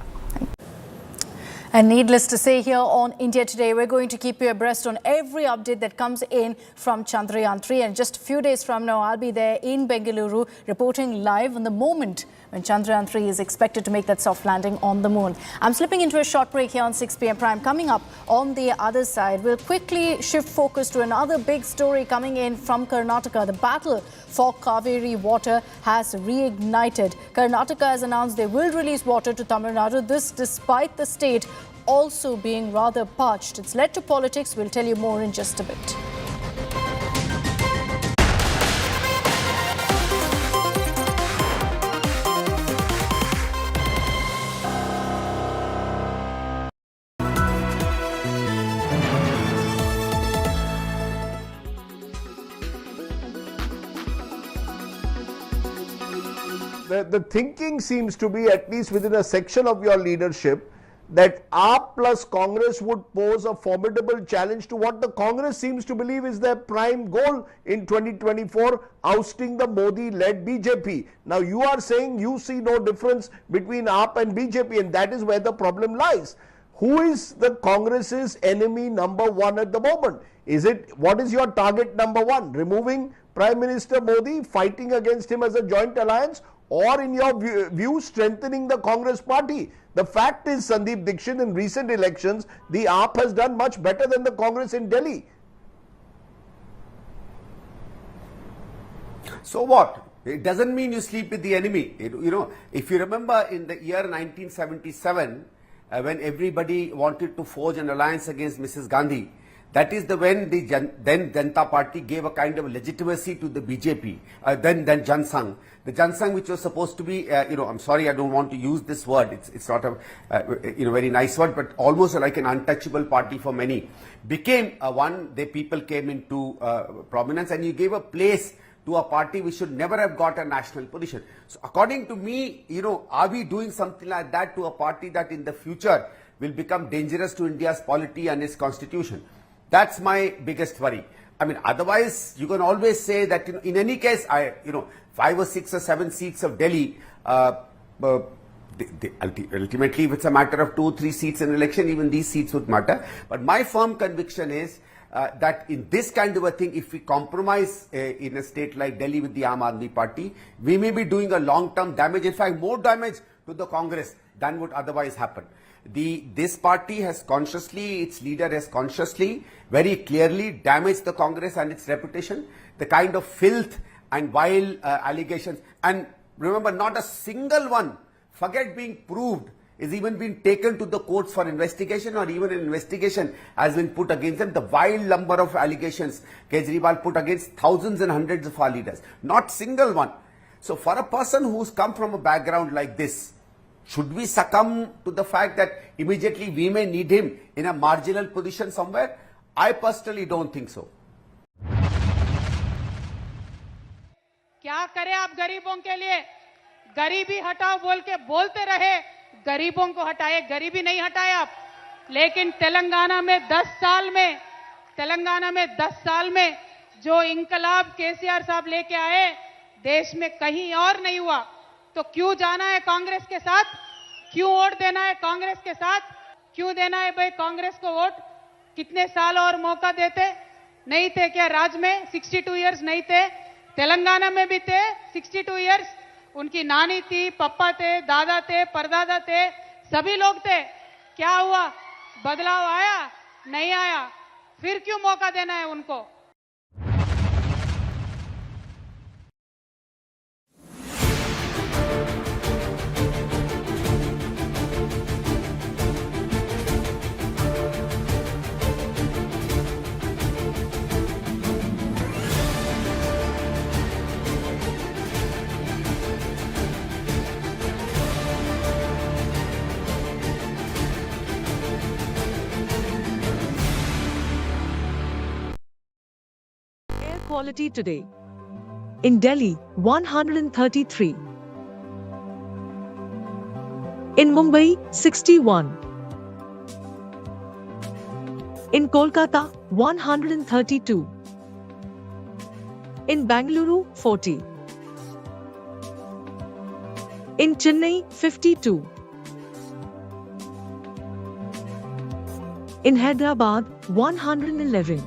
And needless to say, here on India Today, we're going to keep you abreast on every update that comes in from Chandrayaan 3. And just a few days from now, I'll be there in Bengaluru reporting live on the moment when Chandrayaan 3 is expected to make that soft landing on the moon. I'm slipping into a short break here on 6 p.m. Prime. Coming up on the other side, we'll quickly shift focus to another big story coming in from Karnataka. The battle for Kaveri water has reignited. Karnataka has announced they will release water to Tamil Nadu. This despite the state also being rather parched. It's led to politics. We'll tell you more in just a bit. The thinking seems to be, at least within a section of your leadership, that AAP plus Congress would pose a formidable challenge to what the Congress seems to believe is their prime goal in 2024, ousting the Modi-led BJP. Now you are saying you see no difference between AAP and BJP, and that is where the problem lies. Who is the Congress's enemy number one at the moment? What is your target number one? Removing Prime Minister Modi, fighting against him as a joint alliance, or in your view, strengthening the Congress party? The fact is, Sandeep Dixit, in recent elections, the AAP has done much better than the Congress in Delhi. So what? It doesn't mean you sleep with the enemy. If you remember in the year 1977, when everybody wanted to forge an alliance against Mrs. Gandhi, that is when the then Janata Party gave a kind of legitimacy to the BJP, then Jan Sangh. The Jan Sangh, which was supposed to be, I'm sorry, I don't want to use this word. It's not a, very nice word, but almost like an untouchable party for many, became the people came into prominence, and you gave a place to a party which should never have got a national position. So according to me, are we doing something like that to a party that in the future will become dangerous to India's polity and its constitution? That's my biggest worry. I mean, otherwise, you can always say that in any case, 5 or 6 or 7 seats of Delhi, ultimately, if it's a matter of 2 or 3 seats in election, even these seats would matter. But my firm conviction is that in this kind of a thing, if we compromise in a state like Delhi with the Aam Aadmi Party, we may be doing a long-term damage, in fact, more damage to the Congress than would otherwise happen. This party has consciously, its leader has consciously, very clearly damaged the Congress and its reputation. The kind of filth and vile allegations, and remember, not a single one, forget being proved, is even been taken to the courts for investigation, or even an investigation has been put against them. The vile number of allegations Kejriwal put against thousands and hundreds of our leaders, not single one. So for a person who's come from a background like this, should we succumb to the fact that immediately we may need him in a marginal position somewhere? I personally don't think so. क्या करें आप गरीबों के लिए? गरीबी हटाओ बोल के बोलते रहे, गरीबों को हटाए, गरीबी नहीं हटाए आप. लेकिन तेलंगाना में 10 साल में जो इंकलाब केसीआर साहब लेके आए, देश में कहीं और नहीं हुआ. तो क्यों जाना है कांग्रेस के साथ? क्यों वोट देना है कांग्रेस के साथ? क्यों देना है भाई कांग्रेस को वोट? कितने साल और मौका देते? नहीं थे क्या राज में? 62 इयर्स नहीं थे? तेलंगाना में भी थे 62 इयर्स, उनकी नानी थी, पापा थे, दादा थे, परदादा थे, सभी लोग थे। क्या हुआ? बदलाव आया? नहीं आया। फिर क्यों मौका देना है उनको? Quality today. In Delhi, 133. In Mumbai, 61. In Kolkata, 132. In Bangalore, 40. In Chennai, 52. In Hyderabad, 111.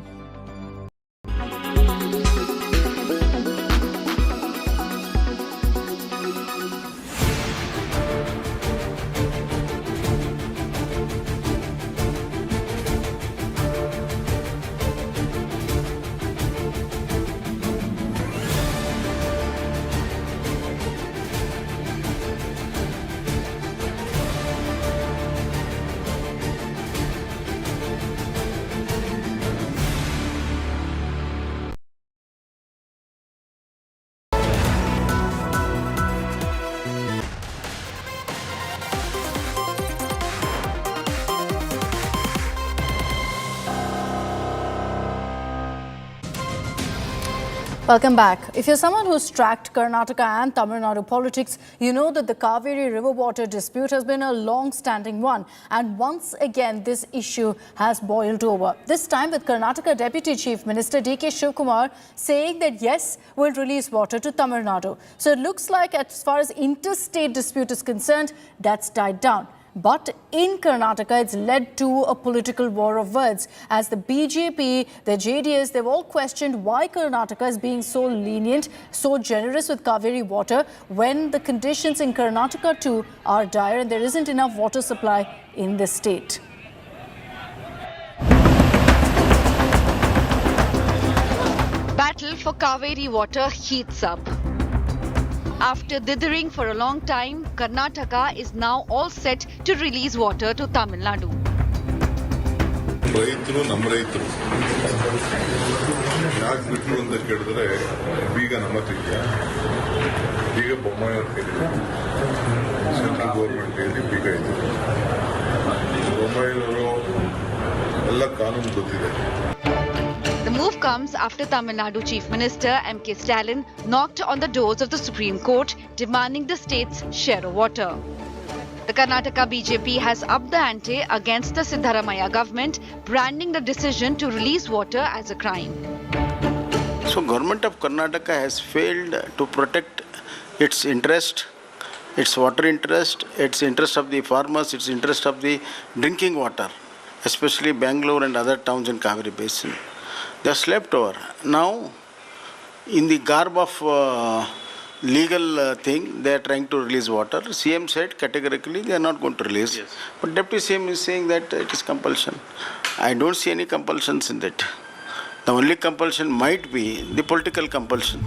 Welcome back. If you're someone who's tracked Karnataka and Tamil Nadu politics, you know that the Kaveri river water dispute has been a long-standing one. And once again, this issue has boiled over. This time with Karnataka Deputy Chief Minister D.K. Shivkumar saying that yes, we'll release water to Tamil Nadu. So it looks like as far as interstate dispute is concerned, that's died down. But in Karnataka, it's led to a political war of words as the BJP, the JDS, they've all questioned why Karnataka is being so lenient, so generous with Kaveri water when the conditions in Karnataka too are dire and there isn't enough water supply in the state. Battle for Kaveri water heats up. After dithering for a long time, Karnataka is now all set to release water to Tamil Nadu. ರೈತರು ನಮ್ಮ ರೈತರು ಯಾಕೆ ಬಿಟ್ಟರು ಅಂತ ಕೇಳಿದ್ರೆ ಬೀಗ ನಮ್ಮ ತೆಗೆಯ ಬೀಗ ಬೊಮ್ಮಾಯಿಯವ್ರ ಕೈಲಿ ಸೆಂಟ್ರಲ್ ಗೌರ್ಮೆಂಟ್ ಕೈಲಿ ಬೀಗ ಇದೆ ಬೊಮ್ಮಾಯಿಯವರು ಎಲ್ಲ ಕಾನೂನು ಗೊತ್ತಿದೆ. The move comes after Tamil Nadu Chief Minister M.K. Stalin knocked on the doors of the Supreme Court demanding the state's share of water. The Karnataka BJP has upped the ante against the Siddaramaiah government, branding the decision to release water as a crime. So, government of Karnataka has failed to protect its interest, its water interest, its interest of the farmers, its interest of the drinking water, especially Bangalore and other towns in Kaveri Basin. They are slept over. Now, in the garb of legal thing, they are trying to release water. CM said categorically they are not going to release. Yes. But Deputy CM is saying that it is compulsion. I don't see any compulsions in that. The only compulsion might be the political compulsion.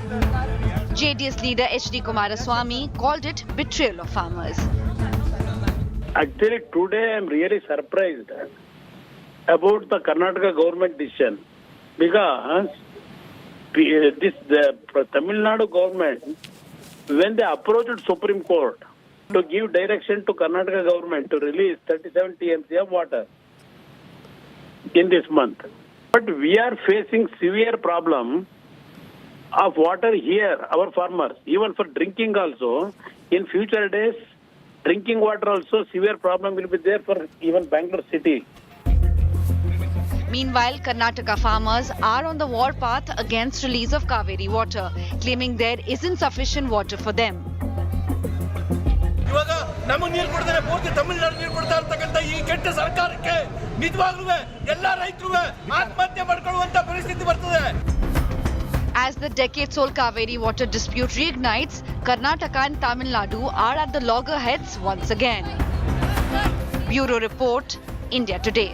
JDS leader H.D. Kumaraswamy called it betrayal of farmers. Actually, today I am really surprised about the Karnataka government decision. Because the Tamil Nadu government, when they approached Supreme Court to give direction to Karnataka government to release 37 TMC of water in this month. But we are facing severe problem of water here, our farmers, even for drinking also. In future days, drinking water also severe problem will be there for even Bangalore city. Meanwhile, Karnataka farmers are on the war path against release of Kaveri water, claiming there isn't sufficient water for them. ನಮಗೆ ನೀರು ಕೊಡ್ತಾರೆ ಪೂರ್ತಿ ತಮಿಳುನಾಡು ನೀರು ಕೊಡ್ತಾ ಇರ್ತಕ್ಕಂಥ ಈ ಕೆಟ್ಟ ಸರ್ಕಾರಕ್ಕೆ ನಿಜವಾಗ್ಲೂ ಎಲ್ಲ ರೈತರು ಆತ್ಮಹತ್ಯೆ ಮಾಡ್ಕೊಳ್ಳುವಂತ ಪರಿಸ್ಥಿತಿ ಬರ್ತದೆ. As the decades-old Kaveri water dispute reignites, Karnataka and Tamil Nadu are at the loggerheads once again. Bureau Report, India Today.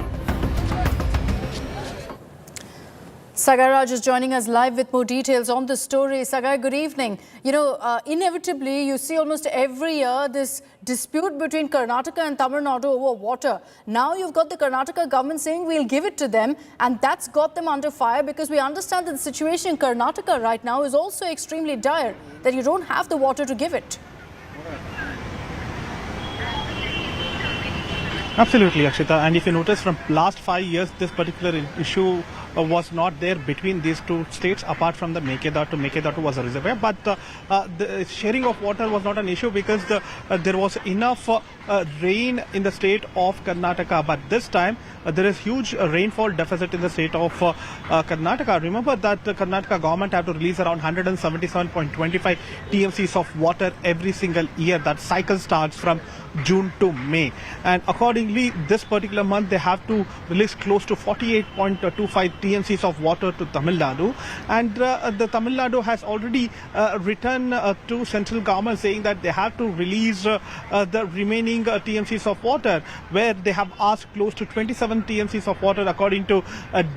Sagai Raj is joining us live with more details on the story. Sagai, good evening. You know, inevitably, you see almost every year this dispute between Karnataka and Tamil Nadu over water. Now you've got the Karnataka government saying we'll give it to them, and that's got them under fire because we understand that the situation in Karnataka right now is also extremely dire, that you don't have the water to give it. Absolutely, Akshita. And if you notice, from last 5 years, this particular issue was not there between these two states, apart from the Mekedatu was a reservoir. But the sharing of water was not an issue because there was enough rain in the state of Karnataka. But this time, there is huge rainfall deficit in the state of Karnataka. Remember that the Karnataka government have to release around 177.25 TMCs of water every single year. That cycle starts from June to May. And accordingly, this particular month, they have to release close to 48.25 TMCs of water to Tamil Nadu. And the Tamil Nadu has already written to central government saying that they have to release the remaining TMCs of water, where they have asked close to 27 TMCs of water according to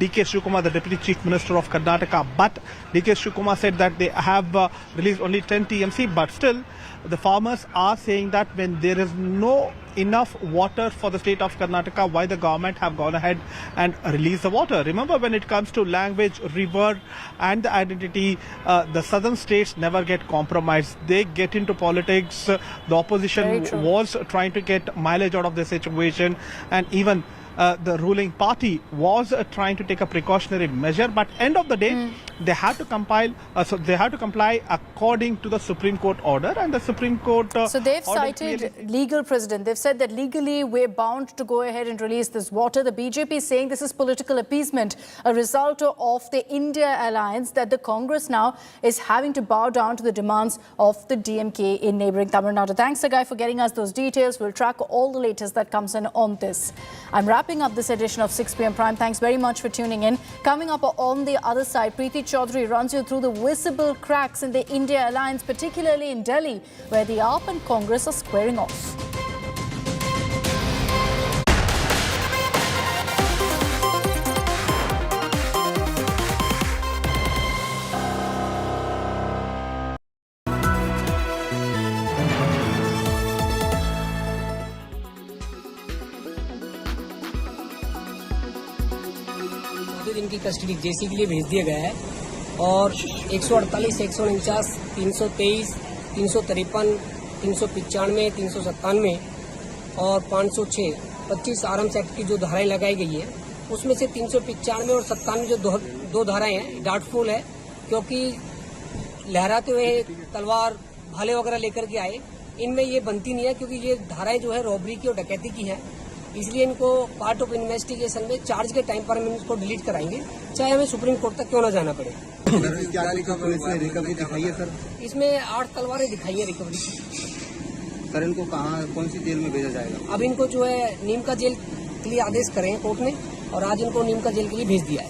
D.K. Shivakumar, the Deputy Chief Minister of Karnataka. But D.K. Shivakumar said that they have released only 10 TMC, but still the farmers are saying that when there is no enough water for the state of Karnataka, why the government have gone ahead and released the water. Remember, when it comes to language, river and the identity, the southern states never get compromised. They get into politics. The opposition was trying to get mileage out of the situation, and even the ruling party was trying to take a precautionary measure, but end of the day, they had to comply according to the Supreme Court order, and the Supreme Court. So they've cited legal precedent. They've said that legally we're bound to go ahead and release this water. The BJP is saying this is political appeasement, a result of the India alliance, that the Congress now is having to bow down to the demands of the DMK in neighbouring Tamil Nadu. Thanks, Sagai, for getting us those details. We'll track all the latest that comes in on this. I'm wrapping up this edition of 6 p.m. Prime. Thanks very much for tuning in. Coming up on the other side, Preeti Chaudhary runs you through the visible cracks in the India alliance, particularly in Delhi, where the AAP and Congress are squaring off. दिन की custody जेसी के लिए भेज दिया गया है और 148, 149, 323, 353, 395, 397 और 506, 25 आर्म्स एक्ट की जो धाराएं लगाई गई है, उसमें से 395 और 97 जो दो धाराएं हैं डाउटफुल है, क्योंकि लहराते हुए तलवार भाले वगैरह लेकर के आए। इनमें ये बनती नहीं है, क्योंकि ये धाराएं जो है रॉबरी की और डकैती की है। इसलिए इनको पार्ट ऑफ इन्वेस्टिगेशन में चार्ज के टाइम पर हम इसको डिलीट कराएंगे, चाहे हमें सुप्रीम कोर्ट तक क्यों ना जाना पड़े। रिकवरी दिखाई है सर, इसमें 8 तलवारें दिखाई है रिकवरी की। सर इनको कहाँ, कौन सी जेल में भेजा जाएगा? अब इनको जो है नीम का जेल के लिए आदेश करे हैं कोर्ट ने, और आज इनको नीम का जेल के लिए भेज दिया है।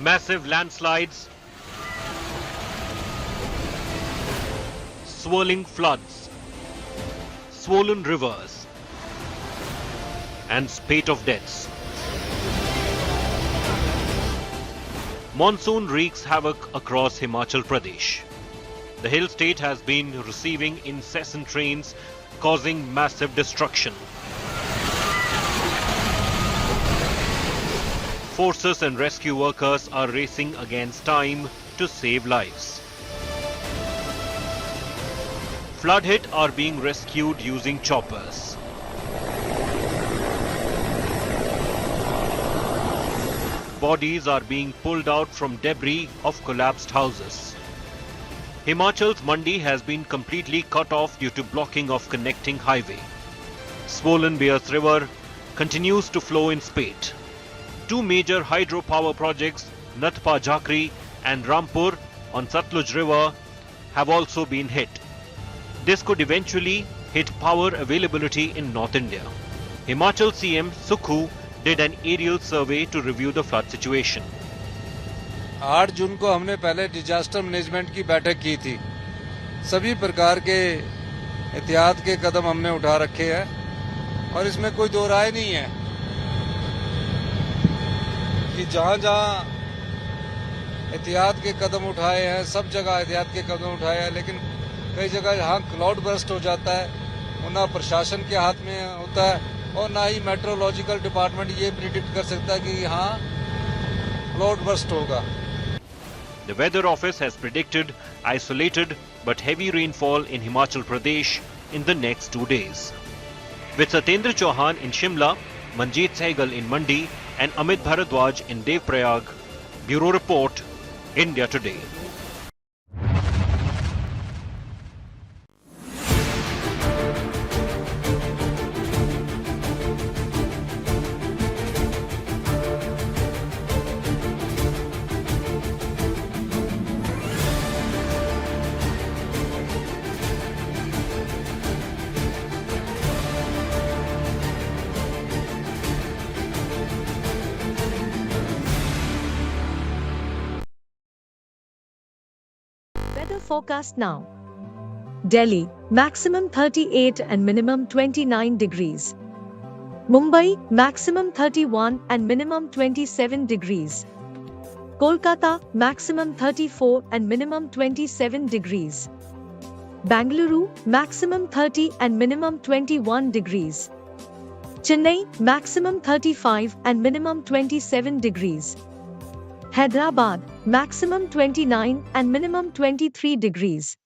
Massive landslides, swirling floods, swollen rivers, and spate of deaths. Monsoon wreaks havoc across Himachal Pradesh. The hill state has been receiving incessant rains, causing massive destruction. Forces and rescue workers are racing against time to save lives. Flood hit are being rescued using choppers. Bodies are being pulled out from debris of collapsed houses. Himachal's Mandi has been completely cut off due to blocking of connecting highway. swollen Beas River continues to flow in spate. Two major hydropower projects, Natpa Jhakri and Rampur on Satluj River, have also been hit. This could eventually hit power availability in North India. Himachal CM Sukhu did an aerial survey to review the flood situation. 8 जून को हमने पहले disaster management की बैठक की थी। सभी प्रकार के एहतियात के कदम हमने उठा रखे हैं और इसमें कोई दो राय नहीं है कि जहां-जहां एहतियात के कदम उठाए हैं, सब जगह एहतियात के कदम उठाए हैं, लेकिन कई जगह जहां क्लाउड बर्स्ट हो जाता है वो ना प्रशासन के हाथ में होता है और ना ही मेट्रोलॉजिकल डिपार्टमेंट ये प्रिडिक्ट कर सकता है कि हाँ क्लाउड बर्स्ट होगा। The Weather Office has predicted isolated but heavy rainfall in Himachal Pradesh in the next 2 days. With Satyendra Chauhan in Shimla, Manjeet Sehgal in Mandi and Amit Bharadwaj in Devprayag, Bureau Report, India Today. Weather forecast now. Delhi, maximum 38 and minimum 29 degrees. Mumbai, maximum 31 and minimum 27 degrees. Kolkata, maximum 34 and minimum 27 degrees. Bangalore, maximum 30 and minimum 21 degrees. Chennai, maximum 35 and minimum 27 degrees. Hyderabad, maximum 29 and minimum 23 degrees.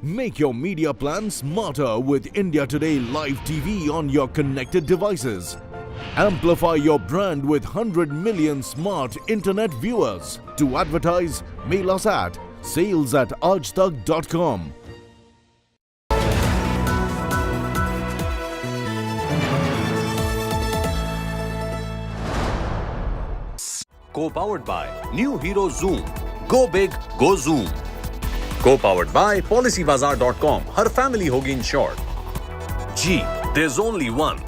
Make your media plan smarter with India Today Live TV on your connected devices. Amplify your brand with 100 million smart internet viewers. To advertise, mail us at sales@aajtak.com. Co-powered by New Hero Zoom. Go big, go zoom. Co-powered by PolicyBazaar.com. Har family hogi insured. Gee, there's only one.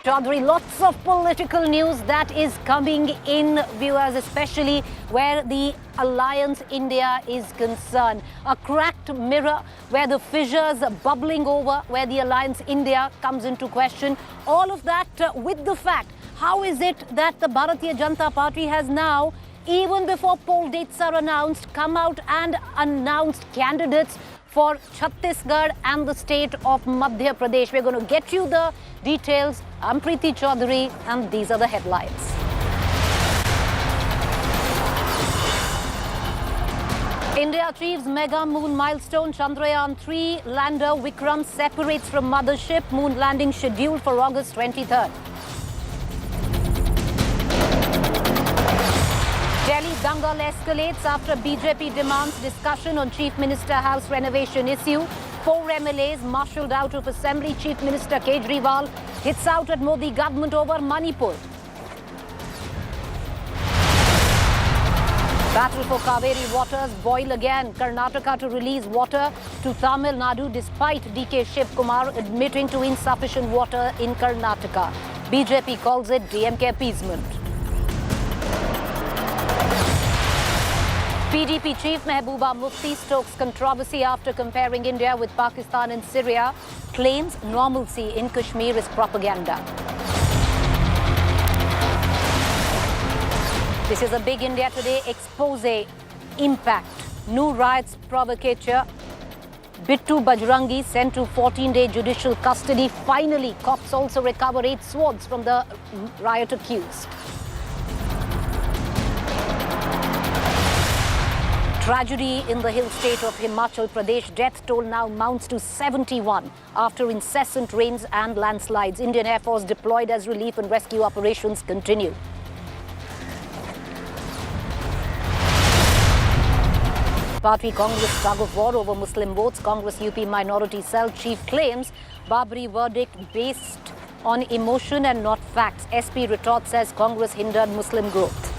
Chaudhary, lots of political news that is coming in, viewers, especially where the Alliance India is concerned. A cracked mirror where the fissures bubbling over, where the Alliance India comes into question. All of that with the fact, how is it that the Bharatiya Janata Party has now, even before poll dates are announced, come out and announced candidates for Chhattisgarh and the state of Madhya Pradesh? We're going to get you the details. I'm Preeti Chaudhary and these are the headlines. India achieves mega moon milestone. Chandrayaan 3 lander Vikram separates from mothership. Moon landing scheduled for August 23rd. Delhi dangal escalates after BJP demands discussion on Chief Minister House renovation issue. 4 MLAs marshalled out of Assembly. Chief Minister Kejriwal hits out at Modi government over Manipur. Battle for Kaveri waters boil again. Karnataka to release water to Tamil Nadu despite DK Shiv Kumar admitting to insufficient water in Karnataka. BJP calls it DMK appeasement. PDP chief Mehbooba Mufti stokes controversy after comparing India with Pakistan and Syria, claims normalcy in Kashmir is propaganda. This is a big India Today expose. Impact. New riots provocateur Bittu Bajrangi sent to 14-day judicial custody. Finally, cops also recover 8 swords from the riot accused. Tragedy in the hill state of Himachal Pradesh. Death toll now mounts to 71 after incessant rains and landslides. Indian Air Force deployed as relief and rescue operations continue. Party Congress tug of war over Muslim votes. Congress UP minority cell chief claims Babri verdict based on emotion and not facts. SP retort says Congress hindered Muslim growth.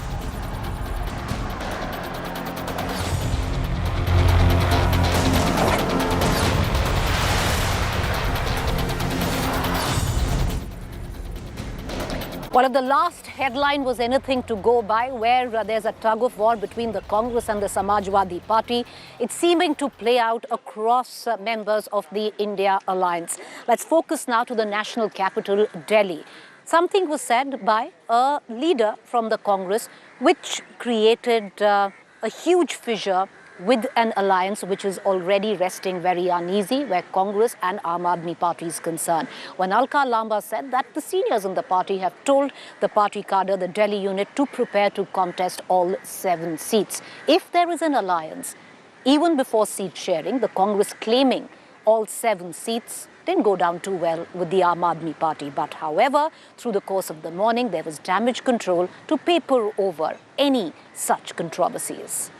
Well, if the last headline was anything to go by, where there's a tug of war between the Congress and the Samajwadi Party, it's seeming to play out across members of the India alliance. Let's focus now to the national capital, Delhi. Something was said by a leader from the Congress which created a huge fissure with an alliance which is already resting very uneasy, where Congress and Aam Aadmi Party is concerned. When Alka Lamba said that the seniors in the party have told the party cadre, the Delhi unit, to prepare to contest all 7 seats. If there is an alliance, even before seat sharing, the Congress claiming all 7 seats didn't go down too well with the Aam Aadmi Party. But however, through the course of the morning, there was damage control to paper over any such controversies.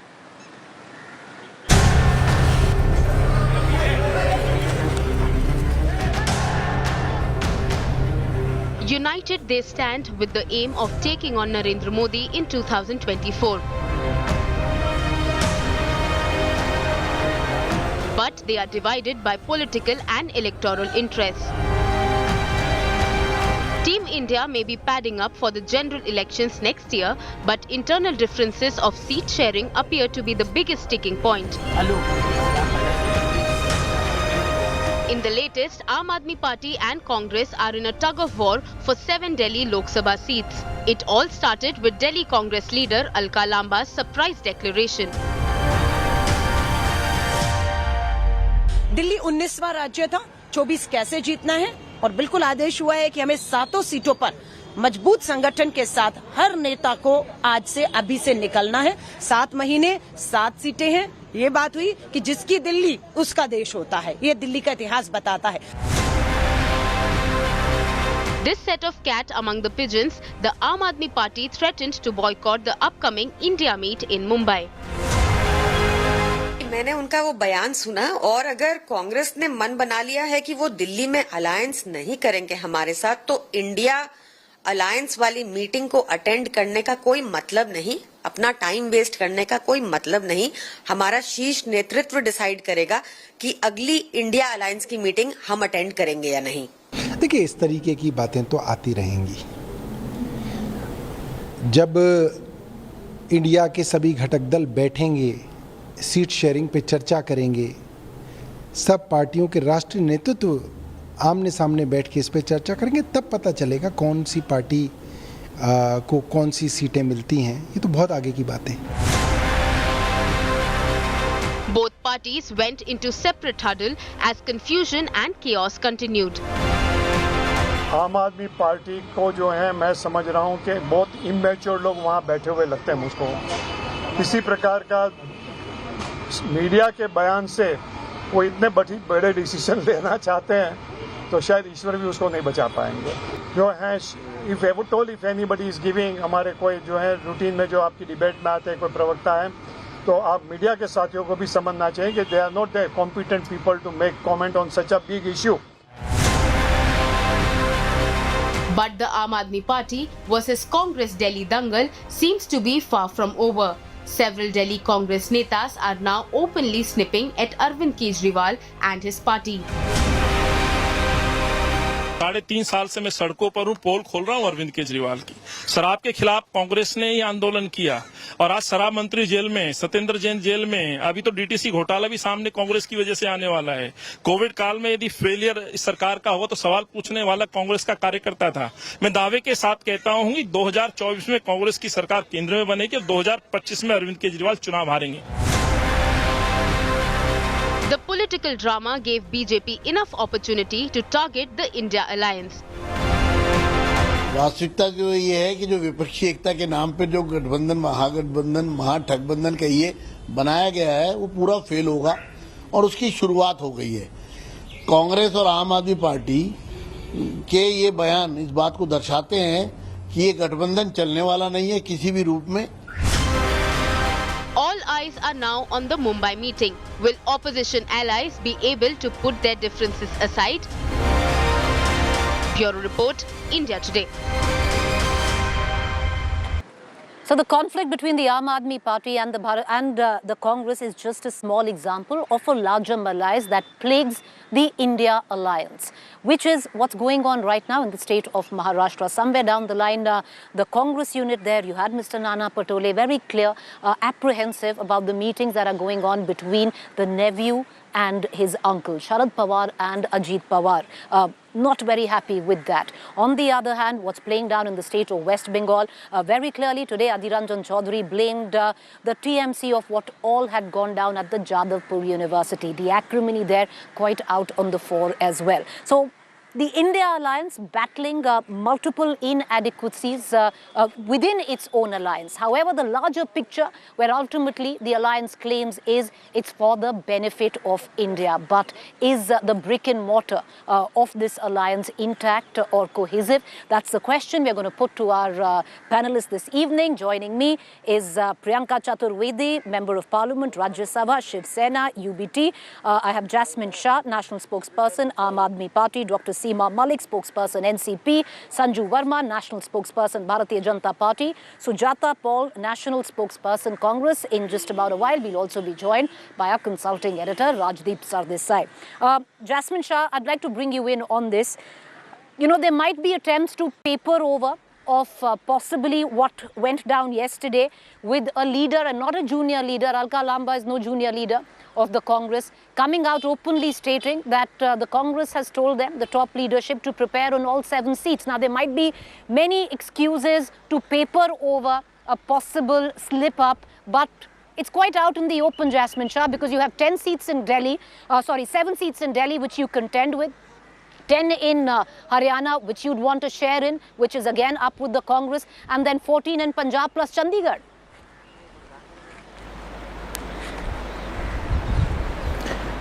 United, they stand with the aim of taking on Narendra Modi in 2024. But they are divided by political and electoral interests. Team India may be padding up for the general elections next year, but internal differences of seat sharing appear to be the biggest sticking point. In the latest, Aam Aadmi Party and Congress are in a tug of war for 7 Delhi Lok Sabha seats. It all started with Delhi Congress leader Alka Lamba's surprise declaration. Delhi 19वां राज्य था, 24 कैसे जीतना है, और बिल्कुल आदेश हुआ है कि हमें 7 सीटों पर मजबूत संगठन के साथ हर नेता को आज से अभी से निकलना है। 7 महीने 7 सीटें हैं। ये बात हुई कि जिसकी दिल्ली उसका देश होता है। ये दिल्ली का इतिहास बताता है। This set of cat among the pigeons, the Aam Aadmi Party threatened to boycott the upcoming India meet in Mumbai. मैंने उनका वो बयान सुना, और अगर कांग्रेस ने मन बना लिया है कि वो दिल्ली में अलायंस नहीं करेंगे हमारे साथ, तो इंडिया अलायंस वाली मीटिंग को अटेंड करने का कोई मतलब नहीं, अपना टाइम वेस्ट करने का कोई मतलब नहीं। हमारा शीर्ष नेतृत्व डिसाइड करेगा कि अगली इंडिया अलायंस की मीटिंग हम अटेंड करेंगे या नहीं। देखिए, इस तरीके की बातें तो आती रहेंगी। जब इंडिया के सभी घटक दल बैठेंगे, सीट शेयरिंग पे चर्चा करेंगे, सब पार्टियों के राष्ट्रीय नेतृत्व आमने सामने बैठ के इस पे चर्चा करेंगे, तब पता चलेगा कौन सी पार्टी को कौन सी सीटें मिलती हैं। ये तो बहुत आगे की बात है। Both parties went into separate huddle as confusion and chaos continued. आम आदमी पार्टी को जो है, मैं समझ रहा हूं कि बहुत इमेच्योर लोग वहां बैठे हुए लगते हैं मुझको। किसी प्रकार का मीडिया के बयान से वो इतने बड़े डिसीजन लेना चाहते हैं, तो शायद ईश्वर भी उसको नहीं बचा पाएंगे। जो है, if ever toll if anybody is giving, हमारे कोई जो है रूटीन में जो आपकी डिबेट में आते हैं कोई प्रवक्ता है, तो आप मीडिया के साथियों को भी समझना चाहिए कि they are not the competent people to make comment on such a big issue. But the Aam Aadmi Party versus Congress Delhi dangle seems to be far from over. Several Delhi Congress netas are now openly snipping at Arvind Kejriwal and his party. 3.5 साल से मैं सड़कों पर हूँ, पोल खोल रहा हूँ अरविंद केजरीवाल की। शराब के खिलाफ कांग्रेस ने ही आंदोलन किया, और आज शराब मंत्री जेल में, सत्येंद्र जैन जेल में, अभी तो डीटीसी घोटाला भी सामने कांग्रेस की वजह से आने वाला है। कोविड काल में यदि फेलियर इस सरकार का हो तो सवाल पूछने वाला कांग्रेस का कार्यकर्ता था। मैं दावे के साथ कहता हूँ कि 2024 में कांग्रेस की सरकार केंद्र में बनेगी और 2025 में अरविंद केजरीवाल चुनाव हारेंगे। The political drama gave BJP enough opportunity to target the India alliance. वास्तविकता जो ये है कि जो विपक्षी एकता के नाम पे जो गठबंधन, महागठबंधन, महाठगबंधन का ये बनाया गया है वो पूरा फेल होगा और उसकी शुरुआत हो गई है। कांग्रेस और आम आदमी पार्टी के ये बयान इस बात को दर्शाते हैं कि ये गठबंधन चलने वाला नहीं है किसी भी रूप में। All eyes are now on the Mumbai meeting. Will opposition allies be able to put their differences aside? Bureau Report, India Today. So the conflict between the Aam Aadmi Party and the Congress is just a small example of a larger malaise that plagues the India alliance, which is what's going on right now in the state of Maharashtra. Somewhere down the line, the Congress unit there, you had Mr. Nana Patole, very clear, apprehensive about the meetings that are going on between the nephew and his uncle, Sharad Pawar and Ajit Pawar. Not very happy with that. On the other hand, what's playing down in the state of West Bengal, very clearly today, Adhiranjan Chaudhary blamed the TMC of what all had gone down at the Jadavpur University. The acrimony there quite out on the fore as well. So the India alliance battling multiple inadequacies within its own alliance. However, the larger picture where ultimately the alliance claims is it's for the benefit of India. But is the brick and mortar of this alliance intact or cohesive? That's the question we're going to put to our panelists this evening. Joining me is Priyanka Chaturvedi, Member of Parliament, Rajya Sabha, Shiv Sena, UBT. I have Jasmine Shah, National Spokesperson, Aam Aadmi Party, Dr. Seema Malik, spokesperson NCP, Sanju Verma, national spokesperson Bharatiya Janata Party, Sujata Paul, national spokesperson Congress. In just about a while, we'll also be joined by our consulting editor Rajdeep Sardesai. Jasmine Shah, I'd like to bring you in on this. You know, there might be attempts to paper over of possibly what went down yesterday with a leader and not a junior leader. Alka Lamba is no junior leader of the Congress, coming out openly stating that the Congress has told them, the top leadership, to prepare on all 7 seats. Now, there might be many excuses to paper over a possible slip-up, but it's quite out in the open, Jasmine Shah, because you have 7 seats in Delhi, which you contend with. 10 in Haryana, which you'd want to share in, which is again up with the Congress, and then 14 in Punjab plus Chandigarh.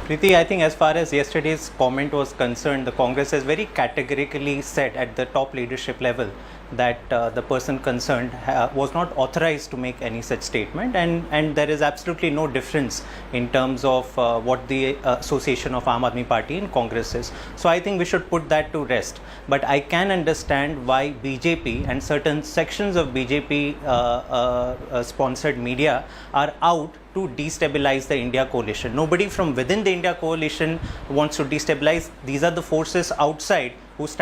Preeti, I think as far as yesterday's comment was concerned, the Congress has very categorically said at the top leadership level that the person concerned was not authorized to make any such statement, and there is absolutely no difference in terms of what the association of Aam Aadmi Party and Congress is. So I think we should put that to rest. But I can understand why BJP and certain sections of BJP sponsored media are out to destabilize the India coalition. Nobody from within the India coalition wants to destabilize. These are the forces outside who stand